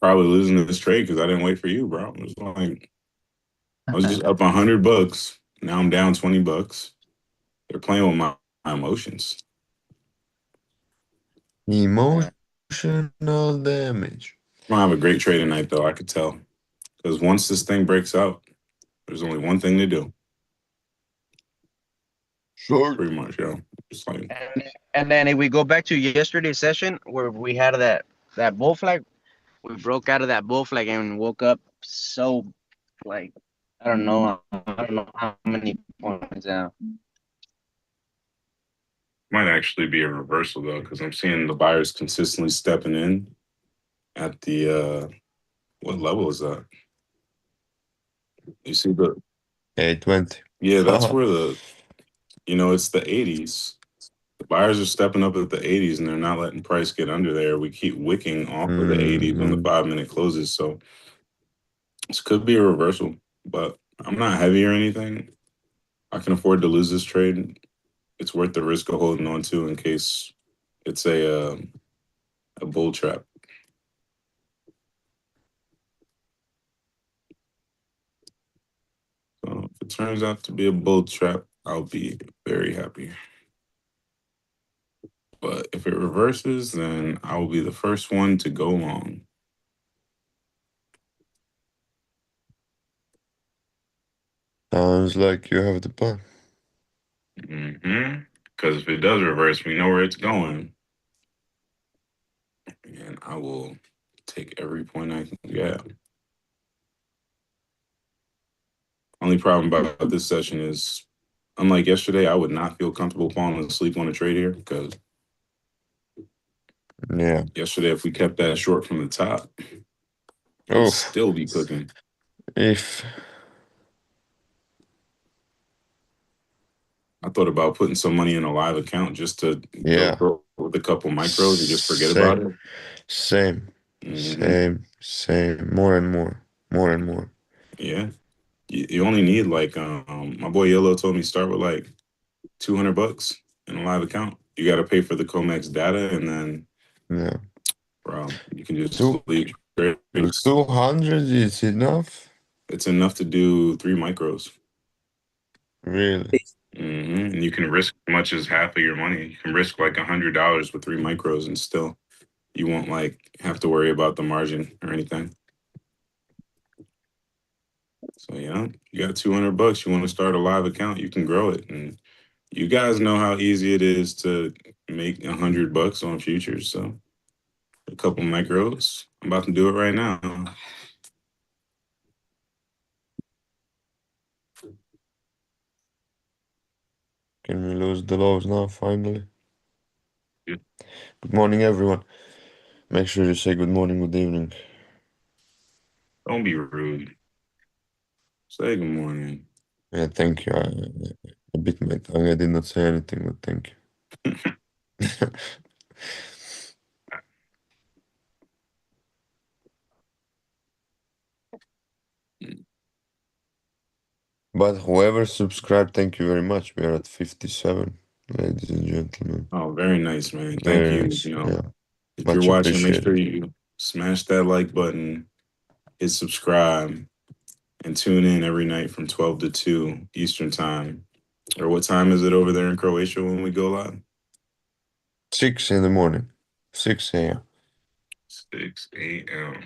Probably losing this trade because I didn't wait for you, bro. It was like I was just up $100. Now I'm down $20. They're playing with my emotions. Emotional damage. I'm gonna have a great trade tonight, though. I could tell because once this thing breaks out, there's only one thing to do. Short. Pretty much, yo. Just like And then if we go back to yesterday's session where we had that bull flag, we broke out of that bull flag and woke up so like I don't know how many points down. might actually be a reversal though, because I'm seeing the buyers consistently stepping in at the what level is that? You see the 820. yeah, that's where it's the 80s. The buyers are stepping up at the 80s and they're not letting price get under there. We keep wicking off of the 80s when the 5 minute closes. So this could be a reversal, but I'm not heavy or anything. I can afford to lose this trade. It's worth the risk of holding on to in case it's a bull trap. So if it turns out to be a bull trap, I'll be very happy. But if it reverses, then I will be the first one to go long. Sounds like you have the plan. Because if it does reverse, we know where it's going. And I will take every point I can get. Only problem about this session is, unlike yesterday, I would not feel comfortable falling asleep on a trade here because Yeah. yesterday, if we kept that short from the top, it would still be cooking. If I thought about putting some money in a live account just to go with a couple micros and just forget about it. Same. More and more. Yeah. You only need like my boy Yellow told me start with like $200 in a live account. You got to pay for the Comex data, and then bro, you can just leave trades. 200 is enough. It's enough to do 3 micros. Really? And you can risk as much as half of your money. You can risk like $100 with 3 micros, and still you won't like have to worry about the margin or anything. So yeah, you got $200. You want to start a live account, you can grow it, and you guys know how easy it is to make $100 on futures. So a couple micros. I'm about to do it right now. Can we lose the lows now, finally? Yeah. Good morning, everyone. Make sure you say good morning, good evening. Don't be rude. Say good morning. Yeah, thank you. I bit my tongue. I did not say anything, but thank you. But whoever subscribed, thank you very much. We are at 57, ladies and gentlemen. Oh, very nice, man. Thank Very you. nice. Yeah. If Much you're watching, make sure appreciated. you smash that like button, hit subscribe, and tune in every night from 12 to 2 Eastern time. Or what time is it over there in Croatia when we go live? 6 in the morning. 6 a.m. 6 a.m.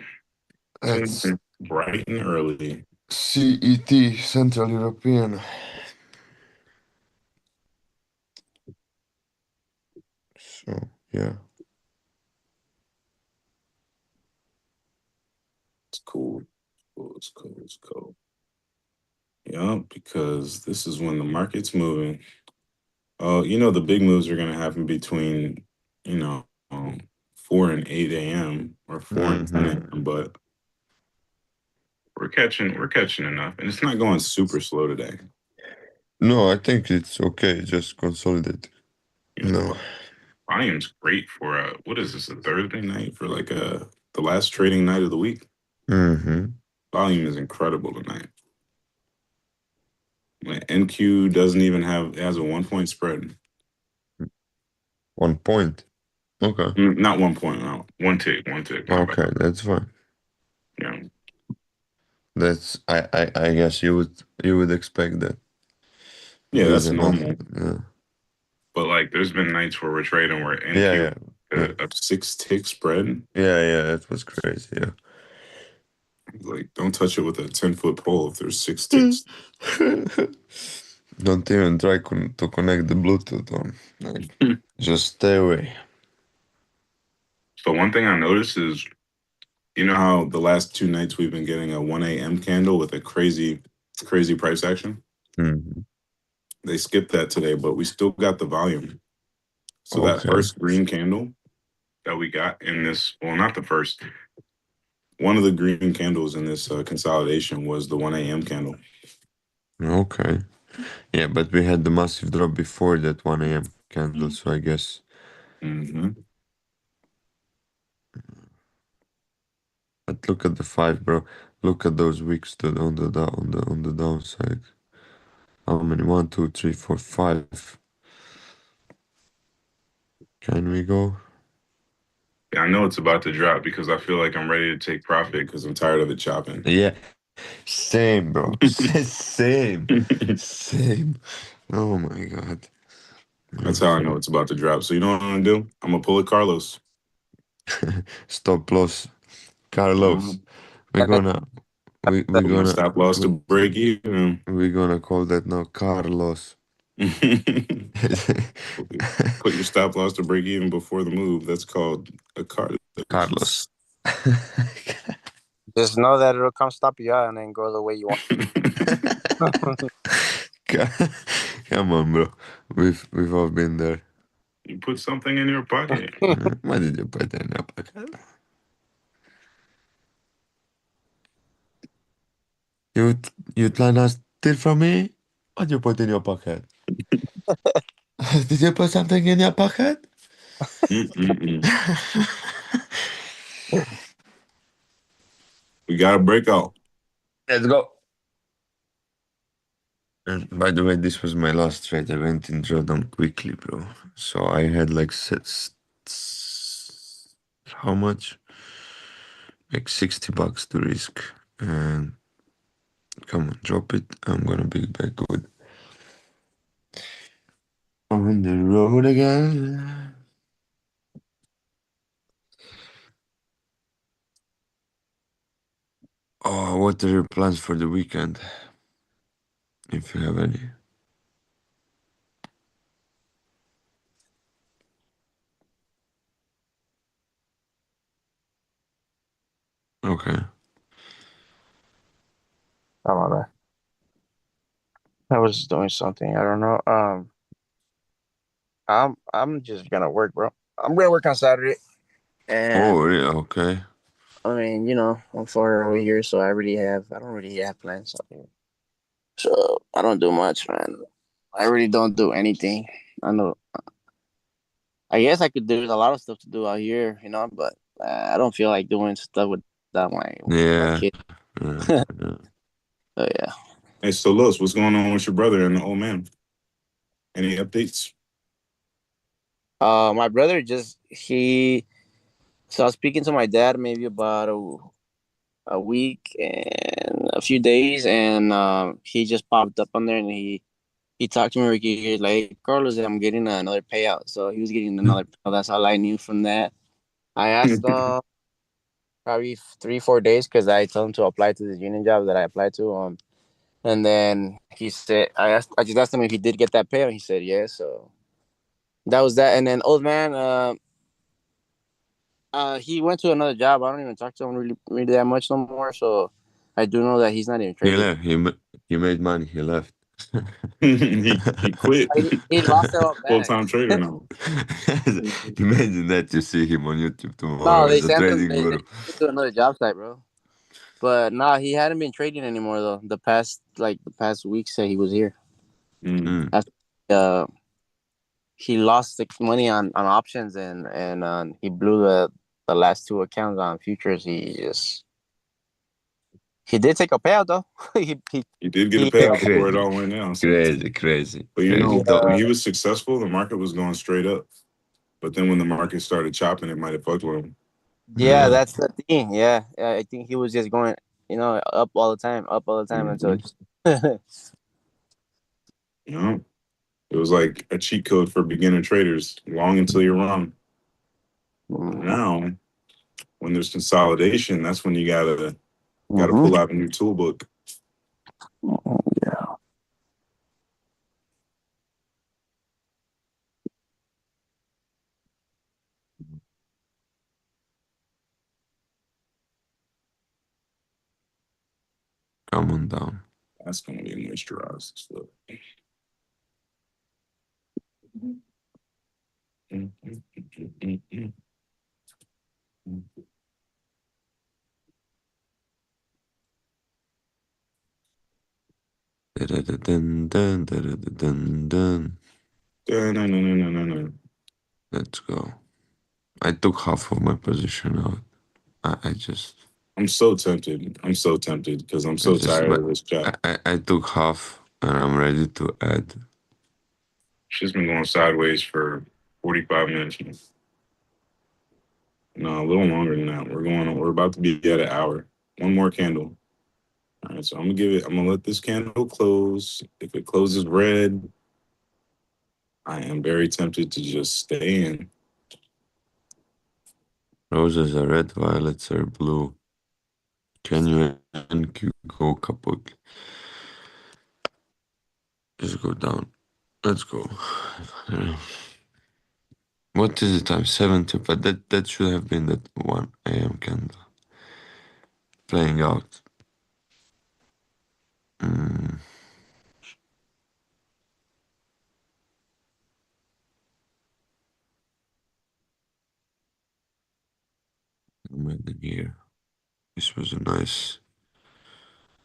That's Bright and early. CET, Central European. So, yeah. It's cool. It's cool. It's cool. Yeah, because this is when the market's moving. Oh, the big moves are going to happen between, you know, 4 and 8 a.m. or 4 and 10 Mm-hmm. a.m. But we're catching enough, and it's not going super slow today. No, I think it's okay. Just consolidate. No. Volume's great for what is this, a Thursday night for like the last trading night of the week? Mm-hmm. Volume is incredible tonight. When NQ doesn't even it has a 1 point spread. 1 point. Okay. Not 1 point, no. One tick. My bad. Okay, that's fine. Yeah. That's I guess you would expect that. Yeah, With that's another, normal. yeah. But like there's been nights where we're trading where Yeah, NQ yeah. Yeah. a 6 tick spread. Yeah, that was crazy, yeah. Like, don't touch it with a 10-foot pole if there's 6 ticks. Don't even try to connect the Bluetooth on. Like, just stay away. So one thing I noticed is, how the last 2 nights we've been getting a 1 a.m. candle with a crazy, crazy price action. Mm-hmm. They skipped that today, but we still got the volume. So that Okay. first green candle that we got in this, well, not the first, one of the green candles in this consolidation was the 1 a.m. candle. Okay. Yeah, but we had the massive drop before that 1 a.m. candle, so I guess. Mm-hmm. But look at the 5, bro. Look at those wicks on the downside. How many? 1, 2, 3, 4, 5. Can we go? Yeah, I know it's about to drop because I feel like I'm ready to take profit because I'm tired of it chopping. Yeah, same, bro. Same, same. Oh my god. That's how I know it's about to drop. So you know what I'm gonna do? I'm gonna pull it, Carlos. Stop loss, Carlos. Mhm. We're gonna we Put my gonna stop loss we, to break even. we're gonna call that now Carlos. Put your stop loss to break even before the move. That's called a Carlos. Carlos. Just know that it'll come stop you out and then go the way you want. Come on, bro. We've all been there. You put something in your pocket. Why did you put that in your pocket? You you trying to steal from me? What you put in your pocket? Did you put something in your pocket? Mm-mm-mm. We got a breakout. Let's go. And by the way, this was my last trade. I went in drawdown quickly, bro. So I had like how much? Like $60 to risk. And come on, drop it. I'm gonna be back good. On the road again. Oh, what are your plans for the weekend? If you have any. Okay. Oh my bad. I was doing something. I don't know. I'm just gonna work, bro. I'm gonna work on Saturday, Oh, and really? Okay. I mean, I'm far over here, so I don't really have plans out here. So I don't do much, man. I really don't do anything. I know. I guess I could. There's a lot of stuff to do out here, but I don't feel like doing stuff without my Yeah. kid. Yeah. So Yeah. yeah. Hey, so Los, what's going on with your brother and the old man? Any updates? My brother just he. So I was speaking to my dad maybe about a week and a few days, and he just popped up on there, and he talked to me Ricky. He's like, hey, Carlos, I'm getting another payout. So he was getting another payout. That's all I knew from that. I asked probably 3 4 days because I told him to apply to this union job that I applied to. And then he said, I just asked him if he did get that payout. He said yes. So that was that. And then old man, he went to another job. I don't even talk to him really that much no more. So I do know that he's not even He trading. left. He made money. He left. He quit. He lost it all Full back. time trader now. Imagine that you see him on YouTube No, tomorrow they as a sent him. trading They guru. sent him to another job site, bro. But nah, he hadn't been trading anymore though. The past weeks that he was here. Mm. Mm. That's, uh, he lost the money on options and he blew the last two accounts on futures. He did take a payout though. he He did get a he payout before it Crazy, all went down. So, crazy, but crazy. when Don't. he was successful, the market was going straight up. But then when the market started chopping, it might have fucked with him. Yeah, Yeah. that's the thing. Yeah, I think he was just going, up all the time until Hmm. it just. You know, it was like a cheat code for beginner traders. Long until you're wrong. Now, when there's consolidation, that's when you gotta Mm-hmm. pull out a new toolbook. Yeah. Come on down. That's gonna be moisturized. So. Dun, dun, dun, dun, dun. No. Let's go. I took half of my position out. I just, I'm so tempted. I'm so tempted because I'm I so just, tired but of this I, job. I, I took half and I'm ready to add. She's been going sideways for 45 minutes now. No, a little longer than that. We're about to be at an hour. One more candle. All right, so I'm gonna let this candle close. If it closes red, I am very tempted to just stay in. Roses are red, violets are blue. Can you NQ go kaput? Just go down. Let's go. What is the time? 70, but that should have been that 1 a.m. candle. Playing out. Mm, amending here. This was a nice.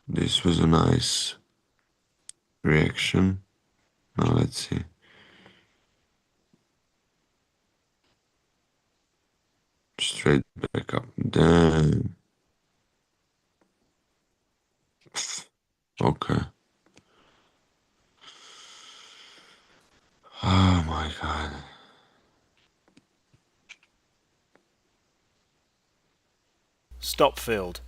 This was a nice reaction. Now let's see. Straight back up. Damn. Okay. Oh my god. Stop filled.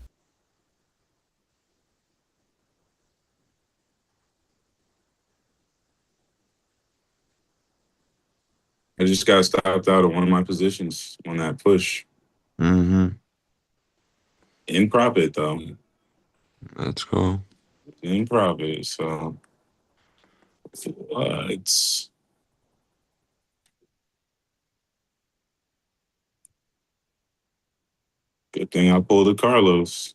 I just got stopped out of one of my positions on that push Mm-hmm. in profit though. Let's go. In profit. So it's good thing I pulled a Carlos.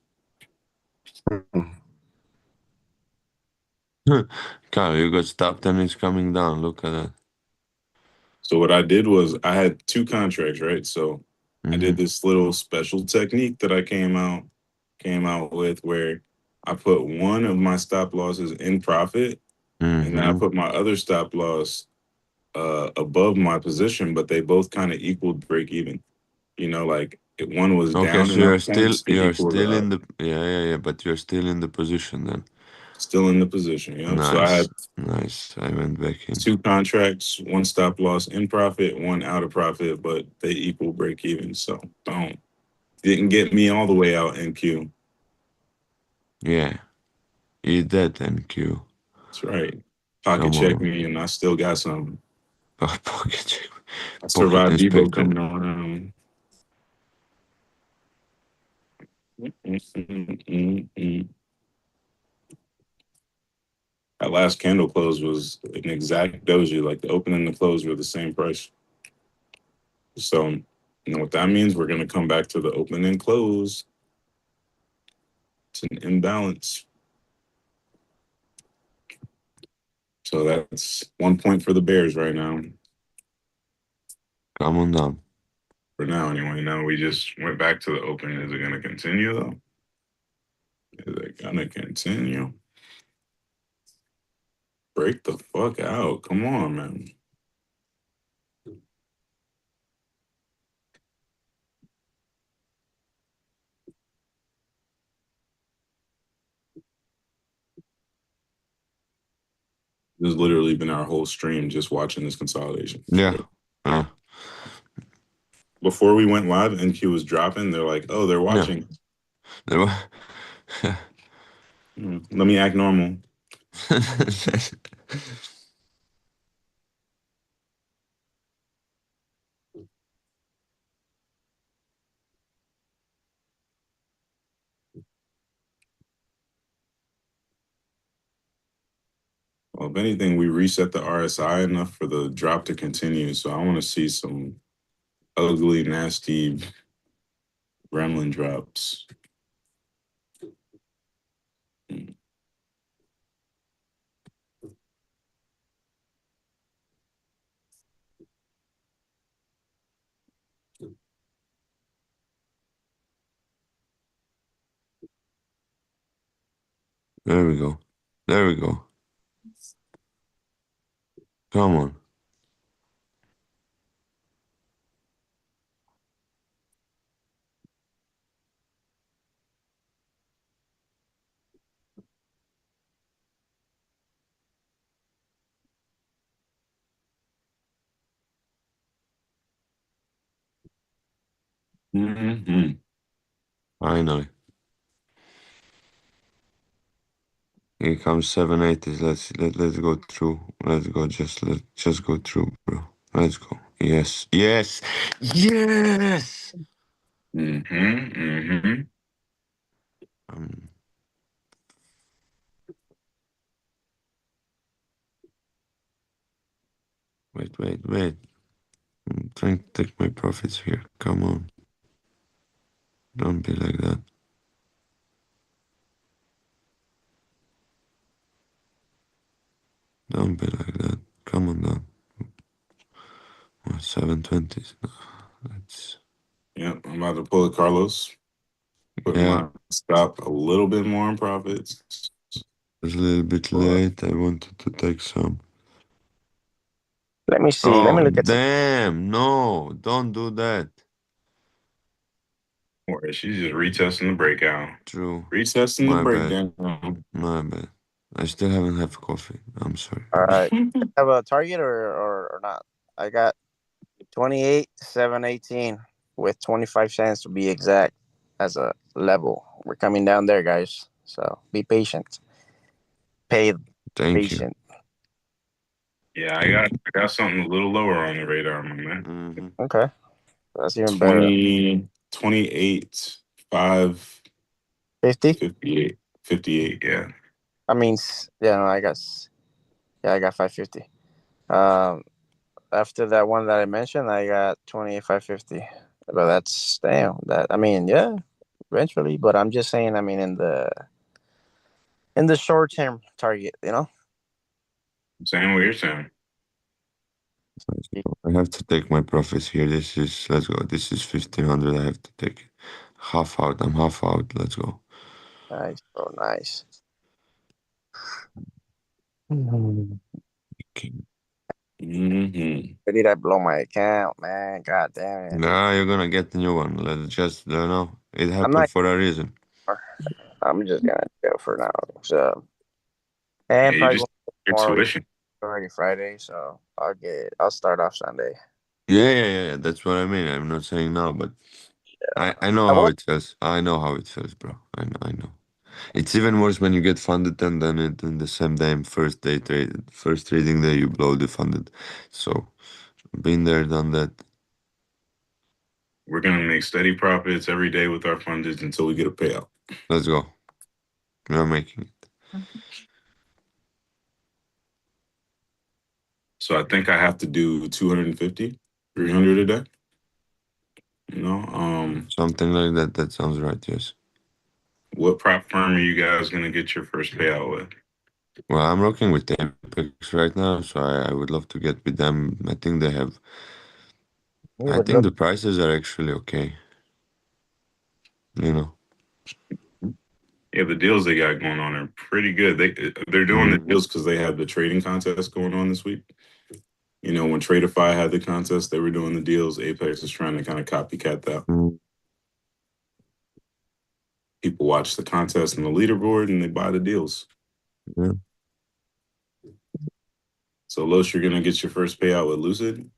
Kyle, you got stopped and it's coming down. Look at that. So what I did was I had two contracts, right? So I did Mm-hmm. this little special technique that I came out with where I put one of my stop losses in profit and then I Mm-hmm. put my other stop loss above my position, but they both kind of equaled break even. You know, like if one was Okay, down so enough points, it you're equaled still up. in the but you're still in the position then. Still in the position, you know. So I Nice, had nice. I went back in. two contracts, one stop loss in profit, one out of profit, but they equal break even. So don't didn't get me all the way out in Q. Yeah, eat that NQ. That's right. Pocket Come check on. me, and I still got some. Pocket check. I Pocket survived Debo inspector. coming around. Mm-mm-mm-mm. That last candle close was an exact doji. Like the open and the close were the same price. So, you know what that means? We're going to come back to the open and close. It's an imbalance. So that's 1 point for the Bears right now. Come on down. For now, anyway. Now we just went back to the open. Is it going to continue, though? Is it going to continue? Break the fuck out. Come on, man. This has literally been our whole stream just watching this consolidation. Yeah. Before we went live, NQ was dropping. They're like, oh, they're watching. Let me act normal. Well, if anything, we reset the RSI enough for the drop to continue. So I want to see some ugly, nasty gremlin drops. There we go. There we go. Come on. Mm-hmm. Finally. Here comes 780s. Let's go through. Let's just go through, bro. Let's go. Yes. Yes. Yes. Mm-hmm. Mm-hmm. Um, wait. I'm trying to take my profits here. Come on. Don't be like that. Don't be like that. Come on down. 720s. That's Yep. I'm about to pull it, Carlos. Put yeah. my stop a little bit more in profits. It's a little bit But late. I wanted to take some. Let me see. Let Oh me look at some. damn! No, don't do that. don't worry, she's just retesting the breakout. True. Retesting the My bad. breakdown. My bad. I still haven't had coffee. I'm sorry. All right. Have a target or not? I got 28,718 with 25 cents to be exact as a level. We're coming down there, guys. So be patient. Pay Thank you. patient. Yeah, Thank I got something a little lower on the radar, my man. you. Mm-hmm. Okay. That's even better. 20, 28, 5, 50? 58, 58, yeah. I mean, yeah, no, I got 550. Um, after that one that I mentioned, I got 28,550. But that's damn. That I mean, yeah, eventually. But I'm just saying. I mean, in the short term target, you know. Same what you're saying. I have to take my profits here. Let's go. This is 1500. I have to take it. Half out. I'm half out. Let's go. Nice, bro. Nice. Okay. Mm-hmm. Where did I blow my account, man? God damn it. Nah, you're gonna get the new one. Let's just, it I'm happened not. for a reason. I'm just gonna go for now. So, Yeah, and you probably just going your tomorrow. tuition. Already Friday, so I'll start off Sunday. Yeah. That's what I mean. I'm not saying no, but I know I how won't. it feels. I know how it feels, bro. I know. It's even worse when you get funded and then in the same day, first trading day, you blow the funded. So, been there, done that. We're gonna make steady profits every day with our funders until we get a payout. Let's go. We're making it. So I think I have to do 250, 300 a day. You know, Something like that. That sounds right, yes. what prop firm are you guys gonna get your first payout with? Well, I'm working with Apex right now, so I would love to get with them. I think they have. We I would think love. the prices are actually okay. You know. Yeah, the deals they got going on are pretty good. They're doing the Mm, deals because they have the trading contest going on this week. You know, when Tradeify had the contest, they were doing the deals. Apex is trying to kind of copycat that. mm, People watch the contest and the leaderboard and they buy the deals. yeah. So Los, you're gonna get your first payout with Lucid.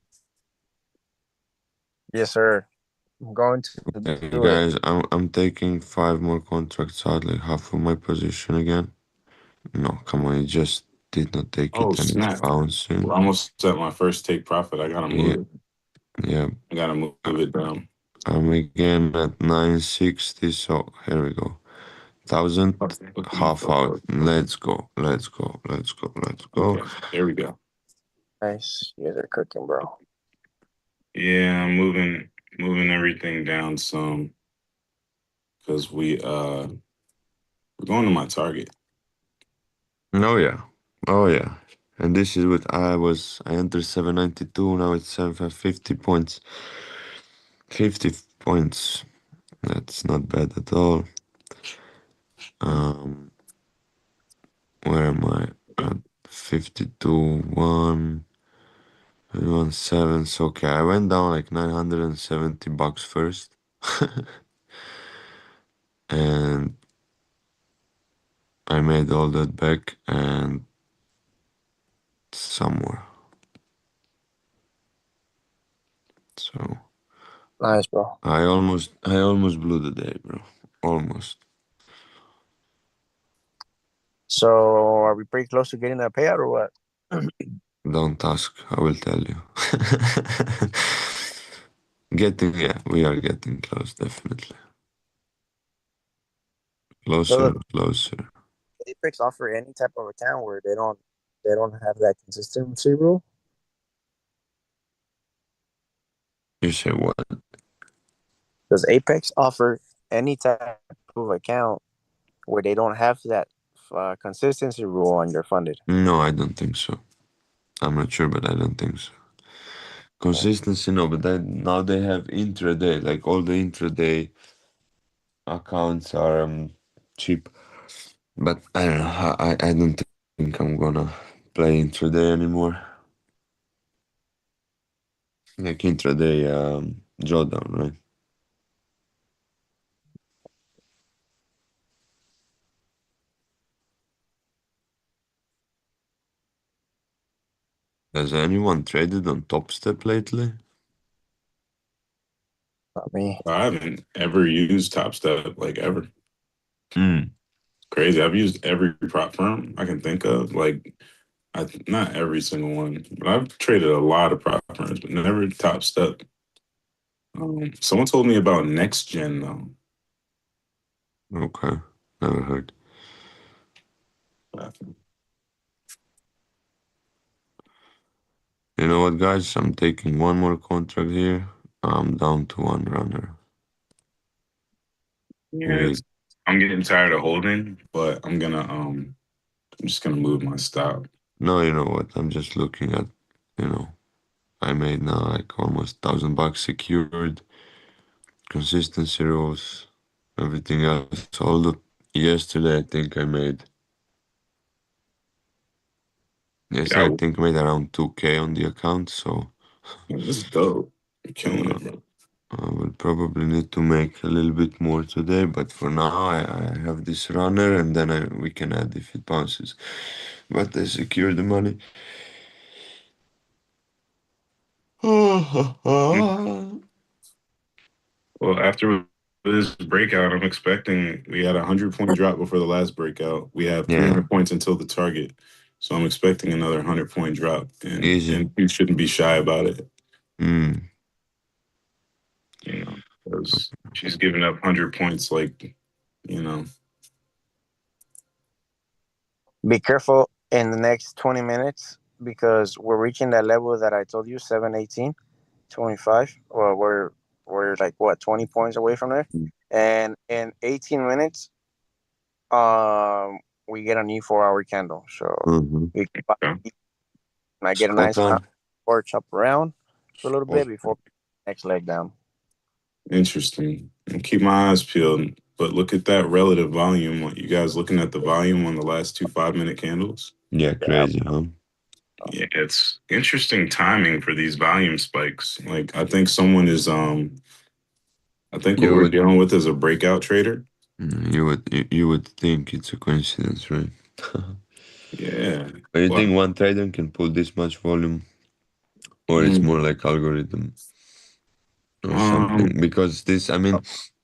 Yes, sir. I'm going to Okay, do it. guys, I'm taking 5 more contracts out, like half of my position again. No, come on, it just did not take Oh it and it's snap! We're bouncing. almost at my first take profit. I gotta Yeah, move it. yeah. I gotta move it down. I'm again at 960, so here we go. 1,000, half out. Let's go, let's go, let's go, let's go. Okay, there we go. Nice. You guys are cooking, bro. Yeah, I'm moving everything down some because we're going to my target. Oh yeah, oh yeah. And this is what I entered 792, now it's 750 points. 50 points. That's not bad at all. Um, where am I? At 52, 1, 7. So, okay, I went down like 970 bucks first. And I made all that back and some more. So Nice, bro. I almost blew the day, bro. Almost. So, are we pretty close to getting that payout or what? Don't ask, I will tell you. Yeah, we are getting close, definitely. So, Closer, does closer. Apex offer any type of account where they don't have that consistency rule? You say what? Does Apex offer any type of account where they don't have that consistency rule on your funded? No, I don't think so. I'm not sure, but I don't think so. Consistency, no, but now they have intraday. Like all the intraday accounts are cheap. But I don't know. I don't think I'm gonna play intraday anymore. Like intraday drawdown, right? Has anyone traded on Top Step lately? Not me. I haven't ever used Top Step like ever. Mm. Crazy. I've used every prop firm I can think of. Like not every single one, but I've traded a lot of prop firms, but never Top Step. Someone told me about Next Gen though. Okay, never heard. You know what, guys? I'm taking one more contract here. I'm down to one runner. Yeah, We I'm getting tired of holding, but I'm just gonna move my stop. No, you know what? I'm just looking at, you know, I made now like almost $1,000 secured, consistency rules, everything else. Although yesterday I think I made, Yeah, yesterday I think I made around 2K on the account. So this is dope. You're killing uh, it, bro. I will probably need to make a little bit more today. But for now, I have this runner and then we can add if it bounces. But I secure the money. Well, after this breakout, I'm expecting we had a 100-point drop before the last breakout. We have Yeah, 300 points until the target, so I'm expecting another 100-point drop, easy. and you shouldn't be shy about it. Mm. You know, because she's giving up 100 points, like, you know. Be careful in the next 20 minutes because we're reaching that level that I told you, 718.25. Well, we're like what, 20 points away from there. And in 18 minutes, we get a new 4 hour candle. So Mm-hmm. we Okay. I get a Spot nice on. or chop around for a little Oh, bit before next leg down. Interesting. And keep my eyes peeled. But look at that relative volume. You guys looking at the volume on the last two 5-minute candles? yeah, Yeah. crazy, huh? Yeah, it's interesting timing for these volume spikes. Like I think what You we're would, dealing with is a breakout trader. you would think it's a coincidence, right? Yeah. But you Well, think one trader can pull this much volume, or it's more mm, like algorithm or um, something? Because this, I mean,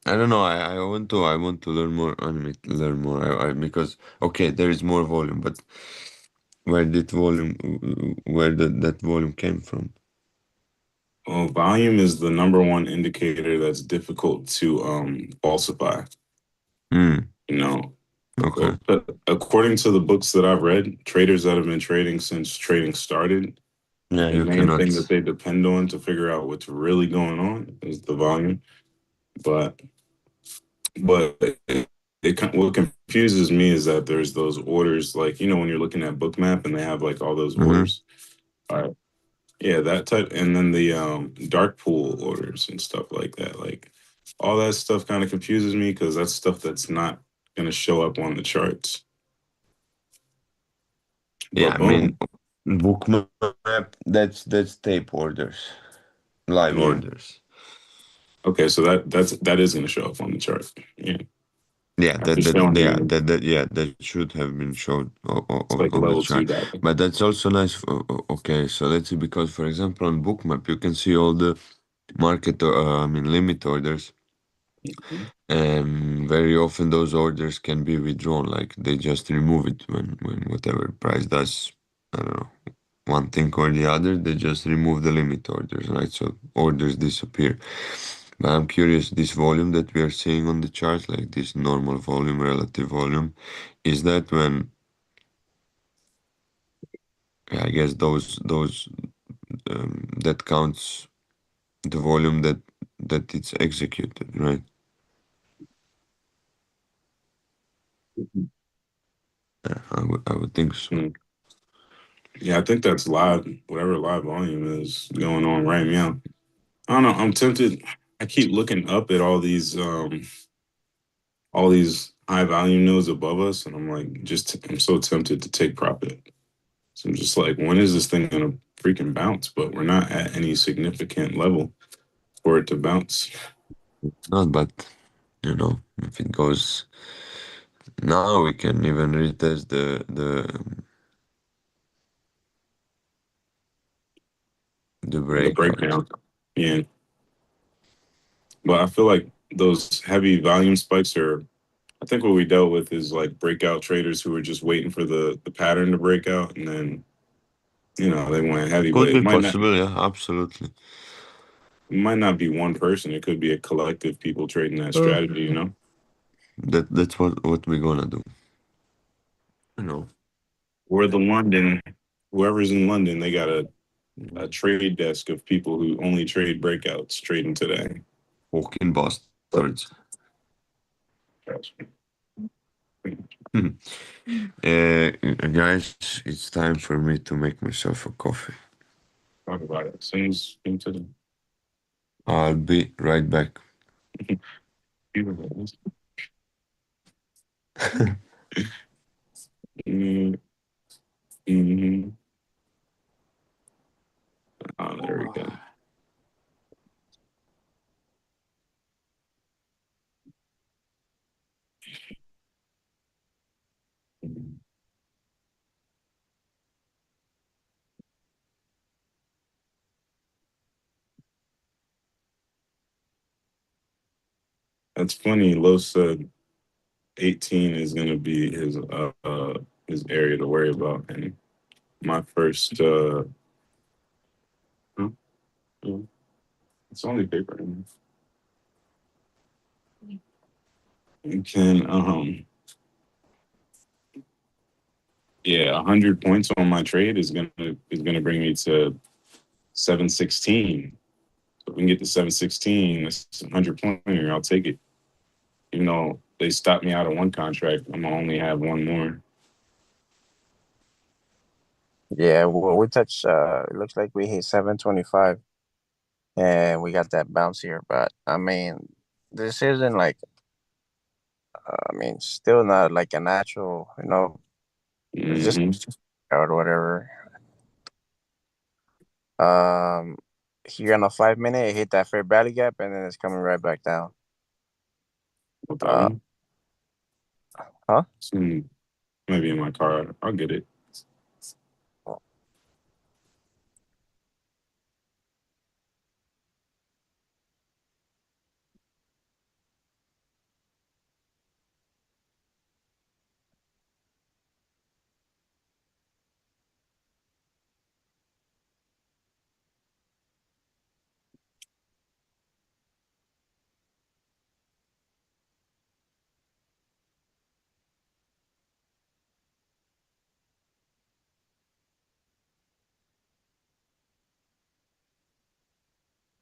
I don't know. I want to learn more. I mean, learn more. Because okay, there is more volume, but where did that volume came from? well, volume is the number one indicator that's difficult to falsify. Hmm. You know, Okay. but according to the books that I've read, traders that have been trading since trading started, Yeah, the you main thing that cannot. they depend on to figure out what's really going on is the volume. But what confuses me is that there's those orders, like, when you're looking at Bookmap and they have like all those Mm-hmm. orders. All right. Yeah, that type, and then the dark pool orders and stuff like that. Like all that stuff kind of confuses me because that's stuff that's not gonna show up on the charts. Yeah, But I mean, boom. bookmap. That's tape orders, live Yeah. orders. Okay, so that is gonna show up on the chart. Yeah. Yeah, After showing you that should have been shown it's like on the level chart. two data. But that's also nice. Okay, so let's see, because for example on bookmap you can see all the market, I mean limit orders, Mhm. and very often those orders can be withdrawn. Like they just remove it when whatever price does, I don't know, one thing or the other. They just remove the limit orders, right? So orders disappear. But I'm curious, this volume that we are seeing on the chart, like this normal volume, relative volume, is that when, yeah, I guess those that counts the volume that it's executed, right? Yeah, I would think so. Mhm. Yeah, I think that's live, whatever live volume is going on right now. I don't know. I'm tempted. I keep looking up at all these high volume nodes above us, and I'm like, I'm so tempted to take profit. So I'm just like, when is this thing gonna freaking bounce? But we're not at any significant level for it to bounce. Not, but if it goes now, we can even retest the The breakout. breakdown. Yeah. But I feel like those heavy volume spikes are, I think what we dealt with is like breakout traders who were just waiting for the pattern to break out, and then, they went heavy, but Could be possible, yeah, absolutely. it might not be one person. It could be a collective people trading that strategy, That's what we're gonna do. You know, Or whoever's in London, they got a trade desk of people who only trade breakouts trading today. walking But bastards. Guys, it's time for me to make myself a coffee. talk about it. Seems into the I'll be right back. mm-hmm. Oh, there we go. That's funny. Lo said 18 is gonna be his area to worry about, and my first huh? Yeah, it's only paper. You can yeah, 100 points on my trade is gonna bring me to 716. So if we can get to 716, that's 100 pointer. I'll take it. Even though they stopped me out of one contract, I'm gonna only have one more. Yeah, well, we touched. It looks like we hit 725, and we got that bounce here. But I mean, this isn't like. I mean, still not like a natural. It's just Hmm. or whatever. Um, Here on a 5 minute, it hit that fair value gap, and then it's coming right back down. What that Uh, one? huh? Maybe in my car. I'll get it.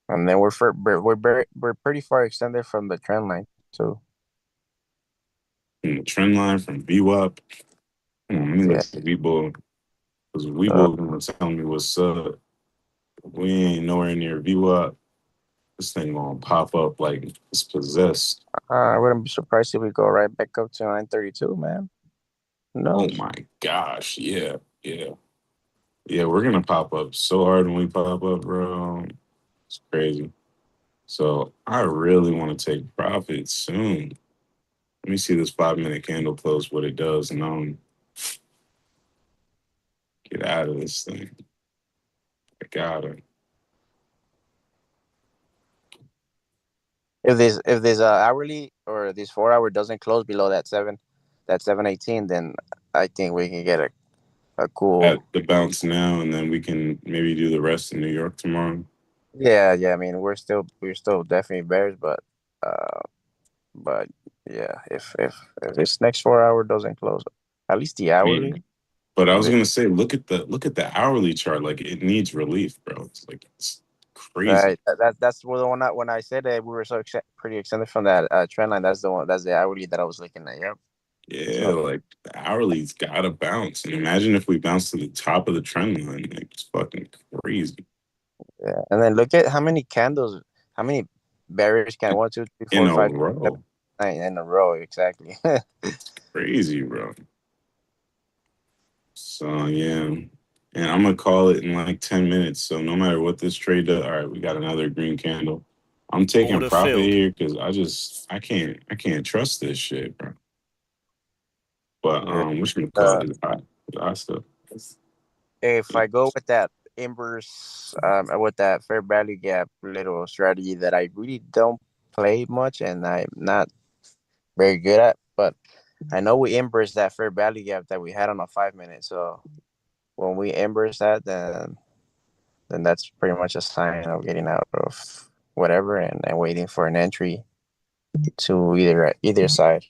And then we're pretty far extended from the trend line too. From the trend line from VWAP. Come on, let me look Yeah. at Webull. Because So Webull gonna tell me what's up. We ain't nowhere near VWAP. This thing gonna pop up like it's possessed. I wouldn't be surprised if we go right back up to 932, man. Who Oh knows? my gosh. Yeah. Yeah. Yeah, we're gonna pop up so hard when we pop up, bro. It's crazy. So I really want to take profit soon. Let me see this 5 minute candle close, what it does, and get out of this thing. I gotta. If this hourly or this 4 hour doesn't close below that 718, then I think we can get a At cool. the bounce now, and then we can maybe do the rest in New York tomorrow. Yeah. I mean, we're still definitely bears, uh, but yeah, if this next 4 hour doesn't close, at least the I hourly. mean, but I If was it, gonna say, look at the hourly chart. Like it needs relief, bro. It's like it's crazy. right, that's the one that when I said that we were pretty extended from that trend line. That's the one. That's the hourly that I was looking at. Yep. Yeah, So like the hourly's gotta bounce. And imagine if we bounce to the top of the trend line. Like it's fucking crazy. yeah, and then look at how many bearish can In, one, two, three, in four, a five, six, seven, row. 9 in a row exactly. Crazy, bro. So yeah. And I'm gonna call it in like 10 minutes. So no matter what this trade does, all right, we got another green candle. I'm taking Order profit filled. here because I can't trust this shit, bro. But Yeah. what you gonna call Uh, it? I stuff. if I go with that inverse, with that fair value gap little strategy that I really don't play much and I'm not very good at, but I know we inverse that fair value gap that we had on a 5 minute. So when we inverse that, then that's pretty much a sign of getting out of whatever and waiting for an entry to either side.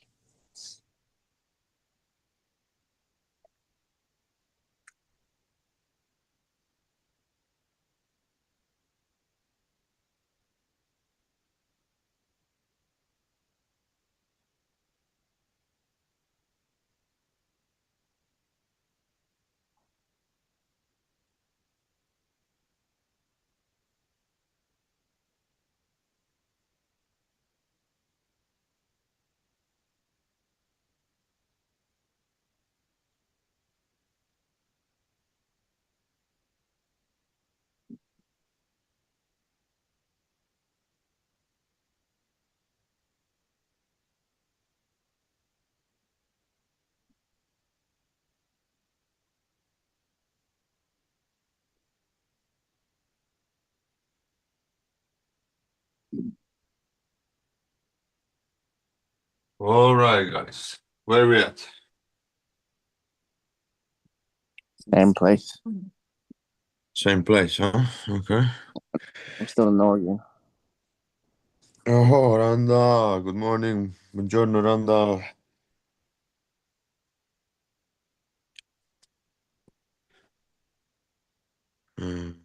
All right, guys. Where we at? Same place. Same place, huh? Okay. I'm still in Oregon. Oh, Randall. Good morning. Buongiorno, Randall. Mm.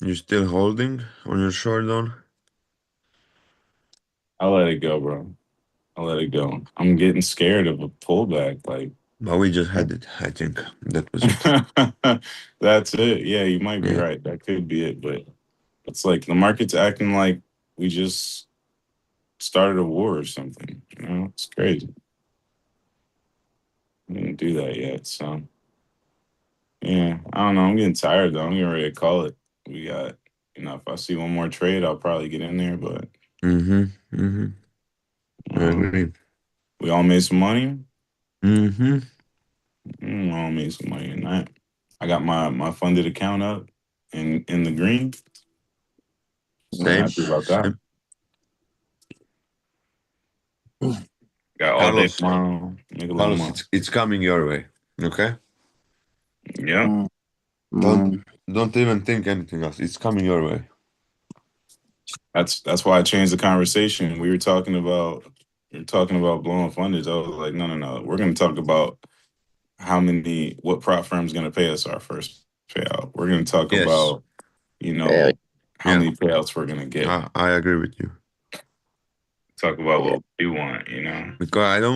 You still holding on your short on? I'll let it go, bro. I'll let it go. I'm getting scared of a pullback. Like, But we just had it. I think that was it. that's it. Yeah, you might be Yeah. right. That could be it. But it's like the market's acting like we just started a war or something. You know, it's crazy. We didn't do that yet. So, yeah, I don't know. I'm getting tired, though. I'm getting ready to call it. We got, if I see one more trade, I'll probably get in there. But Mm-hmm. Mm-hmm. I um, agree. we all made some money. Mm-hmm. We all made some money in that. I got my funded account up in the green. I'm Same. happy about that. Same. Got all day Carlos. tomorrow. Make a little Carlos, money. it's coming your way. Okay? Yeah, Mm, Don't mm. don't even think anything else. It's coming your way. that's why I changed the conversation. We were talking about blowing funders. I was like, no, no, no. We're going to talk about what prop firm's going to pay us our first payout. We're going to talk Yes. about, Yeah, how Yeah. many payouts we're going to get. I agree with you. Talk about what we want. Because I don't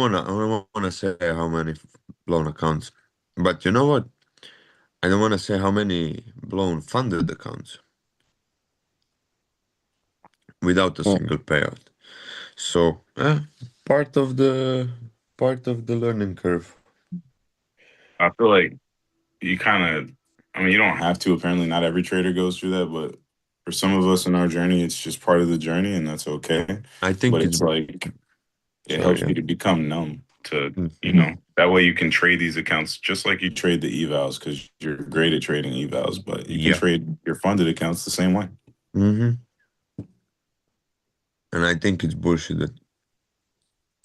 wanna say how many blown accounts. But you know what? I don't wanna say how many blown funded accounts without a mm. single payout. So part of the part of the learning curve. I feel like you kind of, you don't have to. Apparently, not every trader goes through that, but for some of us in our journey, it's just part of the journey, and that's okay. I But think it's it's like it sorry, helps yeah. you to become numb to, Mhm. that way you can trade these accounts just like you trade the evals because you're great at trading evals, but you can Yeah. trade your funded accounts the same way. Mm-hmm. And I think it's bullshit that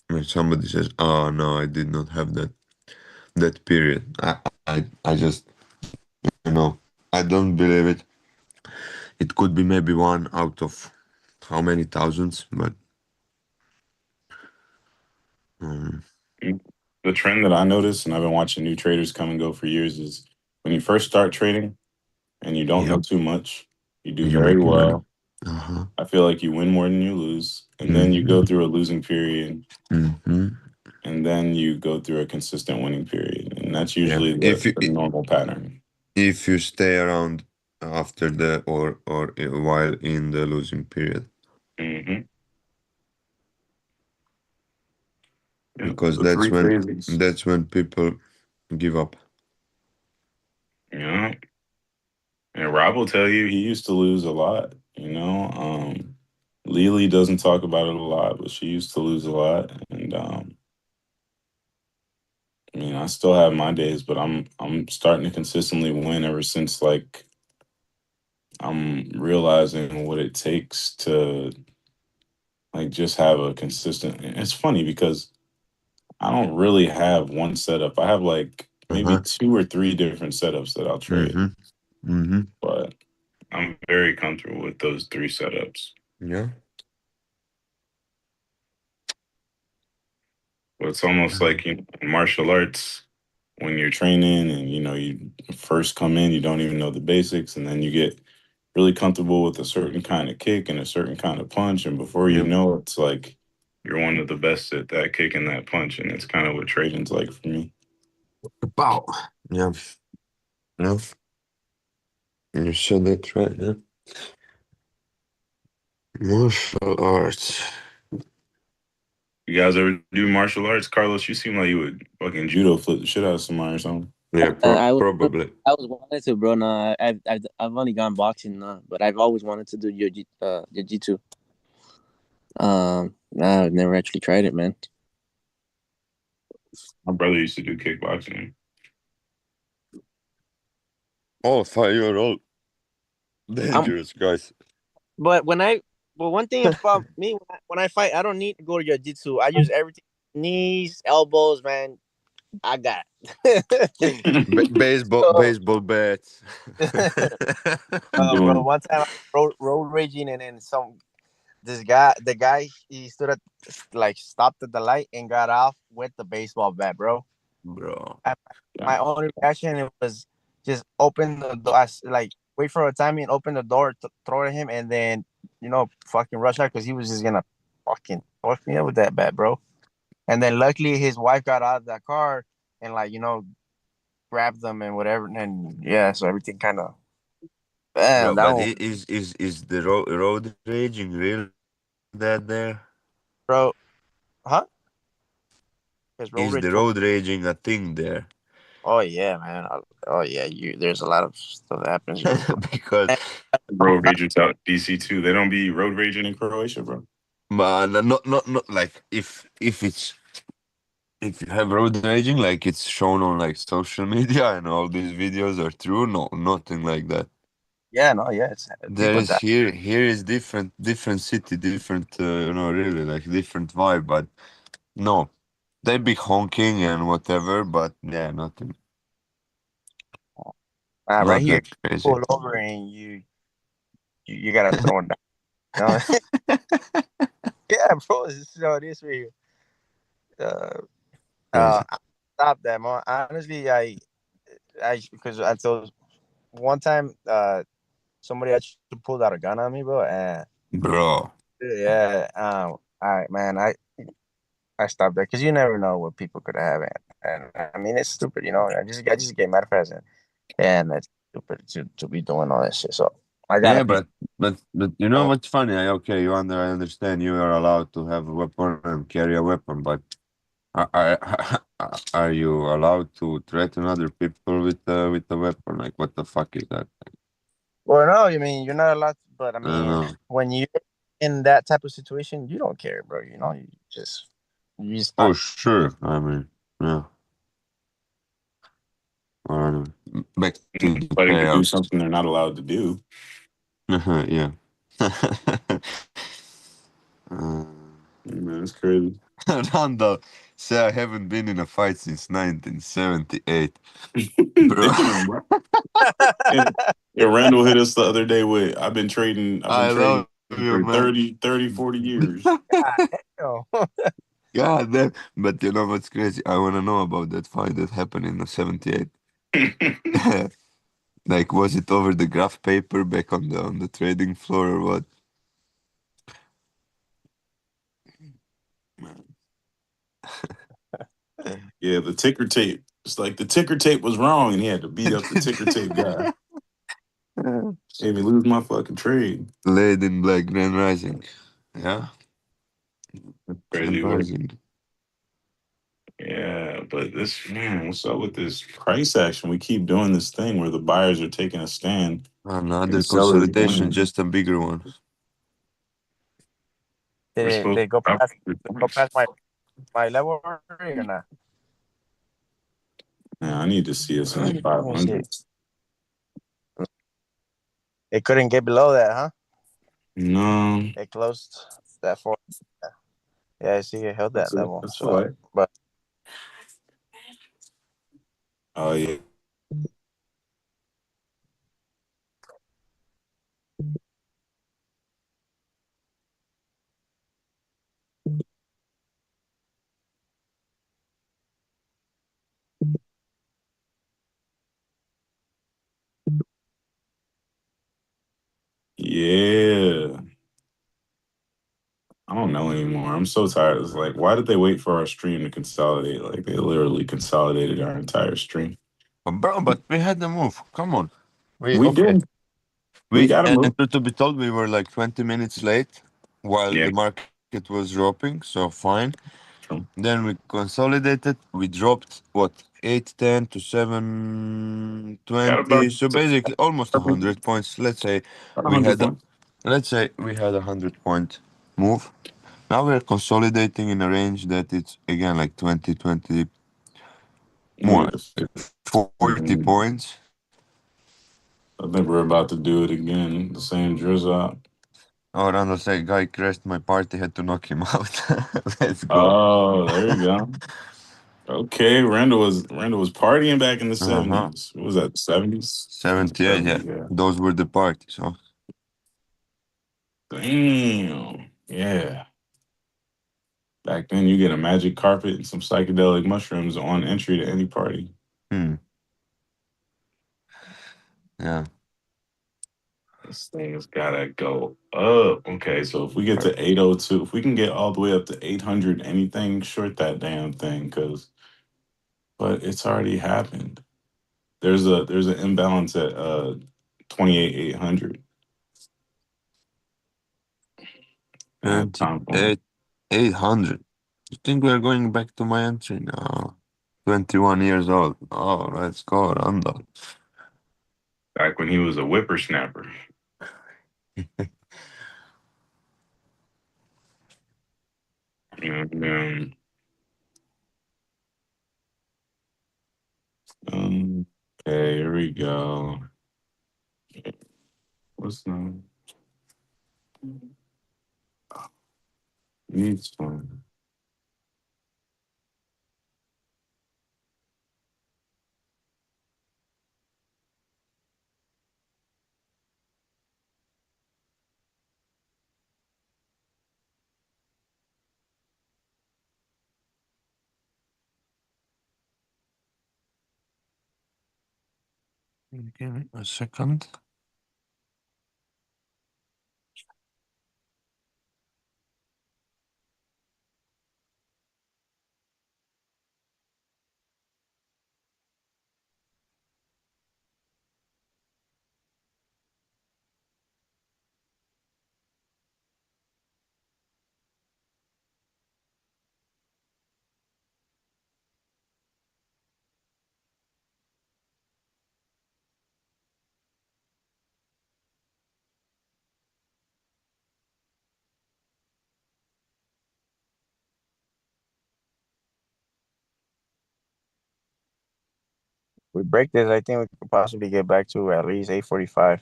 when somebody says, "Oh no, I did not have that period," I just I don't believe it. It could be maybe one out of how many thousands, but um, The trend that I notice, and I've been watching new traders come and go for years, is when you first start trading and you don't know yep, too much, you do you're very making money. well. Uh-huh. I feel like you win more than you lose. And then you Mm-hmm. go through a losing period, Mm-hmm. and then you go through a consistent winning period. And that's Yeah. usually If you the normal pattern. if you stay around after the or while in the losing period, Hmm. Yeah, because the three phases. that's when people give up. Yeah. And Rob will tell you he used to lose a lot, Lily doesn't talk about it a lot, but she used to lose a lot. And I still have my days, but I'm starting to consistently win ever since like I'm realizing what it takes to like just have a consistent. It's funny because I don't really have one setup. I have like maybe Uh-huh. two or three different setups that I'll trade, Mm-hmm. Mm-hmm. but I'm very comfortable with those three setups. Yeah. But it's almost like in martial arts when you're training and you first come in, you don't even know the basics, and then you get really comfortable with a certain kind of kick and a certain kind of punch, and before you Yep. know it, it's like you're one of the best at that kick and that punch, and it's kind of what trading's like for me. Wow. Yeah. Yeah. You said that right, yeah. Martial arts. You guys ever do martial arts? Carlos, you seem like you would fucking judo flip the shit out of somebody or something. Yeah, I was probably. I was wanted to, bro. No, I've only gone boxing, but I've always wanted to do jiu-jitsu. No, I've never actually tried it, man. My brother used to do kickboxing. All 5-year-old Um, dangerous guys. but when But one thing about me when I fight, I don't need to go to jiu-jitsu. I use everything: knees, elbows, man. I got. Baseball So, baseball bats. I'm bro, doing one time I road raging, and then the guy, he stood at, like, stopped at the light and got off with the baseball bat, bro. Bro. I, yeah. my only reaction, it was just open the door, like, wait for a timing, open the door, throw at him, and then, fucking rush out, because he was just gonna fucking fuck me up with that bat, bro. And then luckily his wife got out of that car and, like, grabbed them and whatever, and yeah, so everything kind of, Bro, man, that but one, is the road raging real that there? bro, huh? Because road Is rage. the road raging a thing there? Oh yeah, man. Oh yeah, there's a lot of stuff that happens. Because road ragers out DC too. They don't be road raging in Croatia, bro. man, not like if you have road raging like it's shown on like social media and all these videos are true. No, nothing like that. Yeah, no, yeah, it's There people is die. here is different city, different really like different vibe. But no, they be honking and whatever. But yeah, nothing, Right not here, that crazy. pull over and you gotta throw it down. Yeah, bro, this is how it is right here. Uh, Crazy, I stop that, man. Honestly, I because until one time, somebody actually pulled out a gun on me, bro, and bro. yeah, all right, man, I stopped that because you never know what people could have, and I mean, it's stupid, I just get mad fast, and that's stupid to be doing all that shit. So I gotta Yeah, be. but you know what's funny? Okay, I understand you are allowed to have a weapon and carry a weapon, but are you allowed to threaten other people with a weapon? Like, what the fuck is that? Well, no, I mean, you're not allowed to, but I I don't mean, know. when you're in that type of situation, you don't care, bro. You just Oh, not. sure. I mean, yeah. Or back to the Letting to do chaos. something they're not allowed to do. Yeah. uh, Man, it's crazy. Randall say I haven't been in a fight since 1978, bro. Damn, bro. And, yeah, Randall hit us the other day with I've been I trading love you, for man. 40 years. Hell. God damn. But you know what's crazy? I want to know about that fight that happened in the 78. Like, was it over the graph paper back on the trading floor or what? Yeah, the ticker tape. It's like the ticker tape was wrong and he had to beat up the ticker tape guy. Made me lose my fucking trade. Late in Black Grand Rising. Yeah, Crazy Grand work. Rising. Yeah, but this man, what's up with this price action? We keep doing this thing where the buyers are taking a stand and Another the sellers consolidation, winning. just a bigger one. Did We're it, supposed they go to past go past my level already or not? Yeah, I need to see us in the Let me see. 500s. It couldn't get below that, huh? No, It closed that for. Yeah, I see it held that level. that's all So, right. but Oh yeah, yeah. I don't know anymore. I'm so tired. It's like, why did they wait for our stream to consolidate? Like they literally consolidated our entire stream. Bro, but we had the move. Come on. We We okay. did. We got to move. And to be told, we were like 20 minutes late while Yeah, the market was dropping, so fine. true. Then we consolidated. We dropped what 810 to 720. Got about So basically, almost 100 points. We 100 had, a, points. let's say we had 100 point move. Now we're consolidating in a range that it's again like 20, 20 We more, need to. like 40 Mhm. points. I think we're about to do it again. The same drizzle. Oh, Randall said, guy crashed my party, had to knock him out. Let's go. Oh, there you go. Okay, Randall was partying back in the Uh-huh. 70s. What was that? 70s? 78, yeah. Yeah. Those were the parties, huh? Damn. Yeah. Back then, you get a magic carpet and some psychedelic mushrooms on entry to any party. Hmm. Yeah. This thing has gotta go up. Okay, so if we get to 802, if we can get all the way up to 800 anything, short that damn thing, but it's already happened. There's an imbalance at 28,800 at time point. 28, 800. You think we're going back to my entry now? 21 years old. Oh, let's go, Randall. Back when he was a whippersnapper. And, okay, here we go. What's the needs fun? Give me a second. We break this, I think we could possibly get back to at least 845.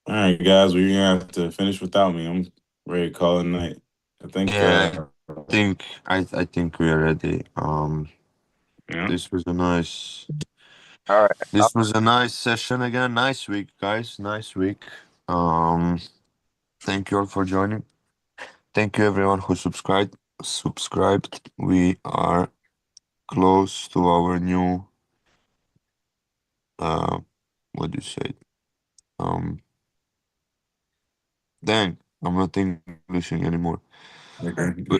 All right, guys, we're gonna have to finish without me. I'm ready to call it a night. I think Yeah, I think we are ready. yeah, This was a nice All right. this was a nice session again. Nice week, guys. Nice week. Um, thank you all for joining. Thank you everyone who subscribed. We are close to our new uh what do you say? Um dang, I'm not Englishing anymore.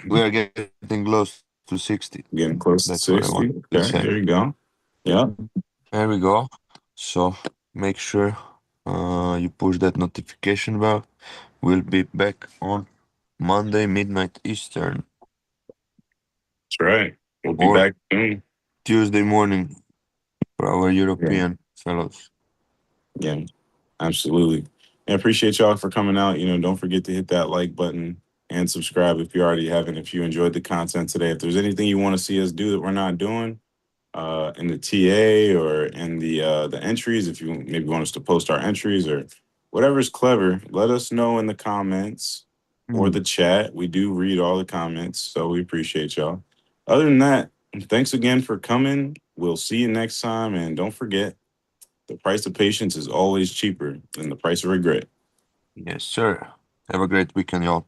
We are getting close to 60. getting close to That's what I 60. wanted to Okay, say. there you go. Yeah. There we go. So make sure you push that notification bell. We'll be back on Monday midnight Eastern That's right. We'll be or back soon. Tuesday morning for our Yeah. European fellows. Yeah. Absolutely. I appreciate y'all for coming out. Don't forget to hit that like button and subscribe if you already haven't. If you enjoyed the content today, if there's anything you want to see us do that we're not doing, in the TA or in the entries, if you maybe want us to post our entries or whatever's clever, let us know in the comments or Hmm. the chat. We do read all the comments, so we appreciate y'all. Other than that, thanks again for coming. We'll see you next time, and don't forget, the price of patience is always cheaper than the price of regret. Yes, sir. Have a great weekend, y'all.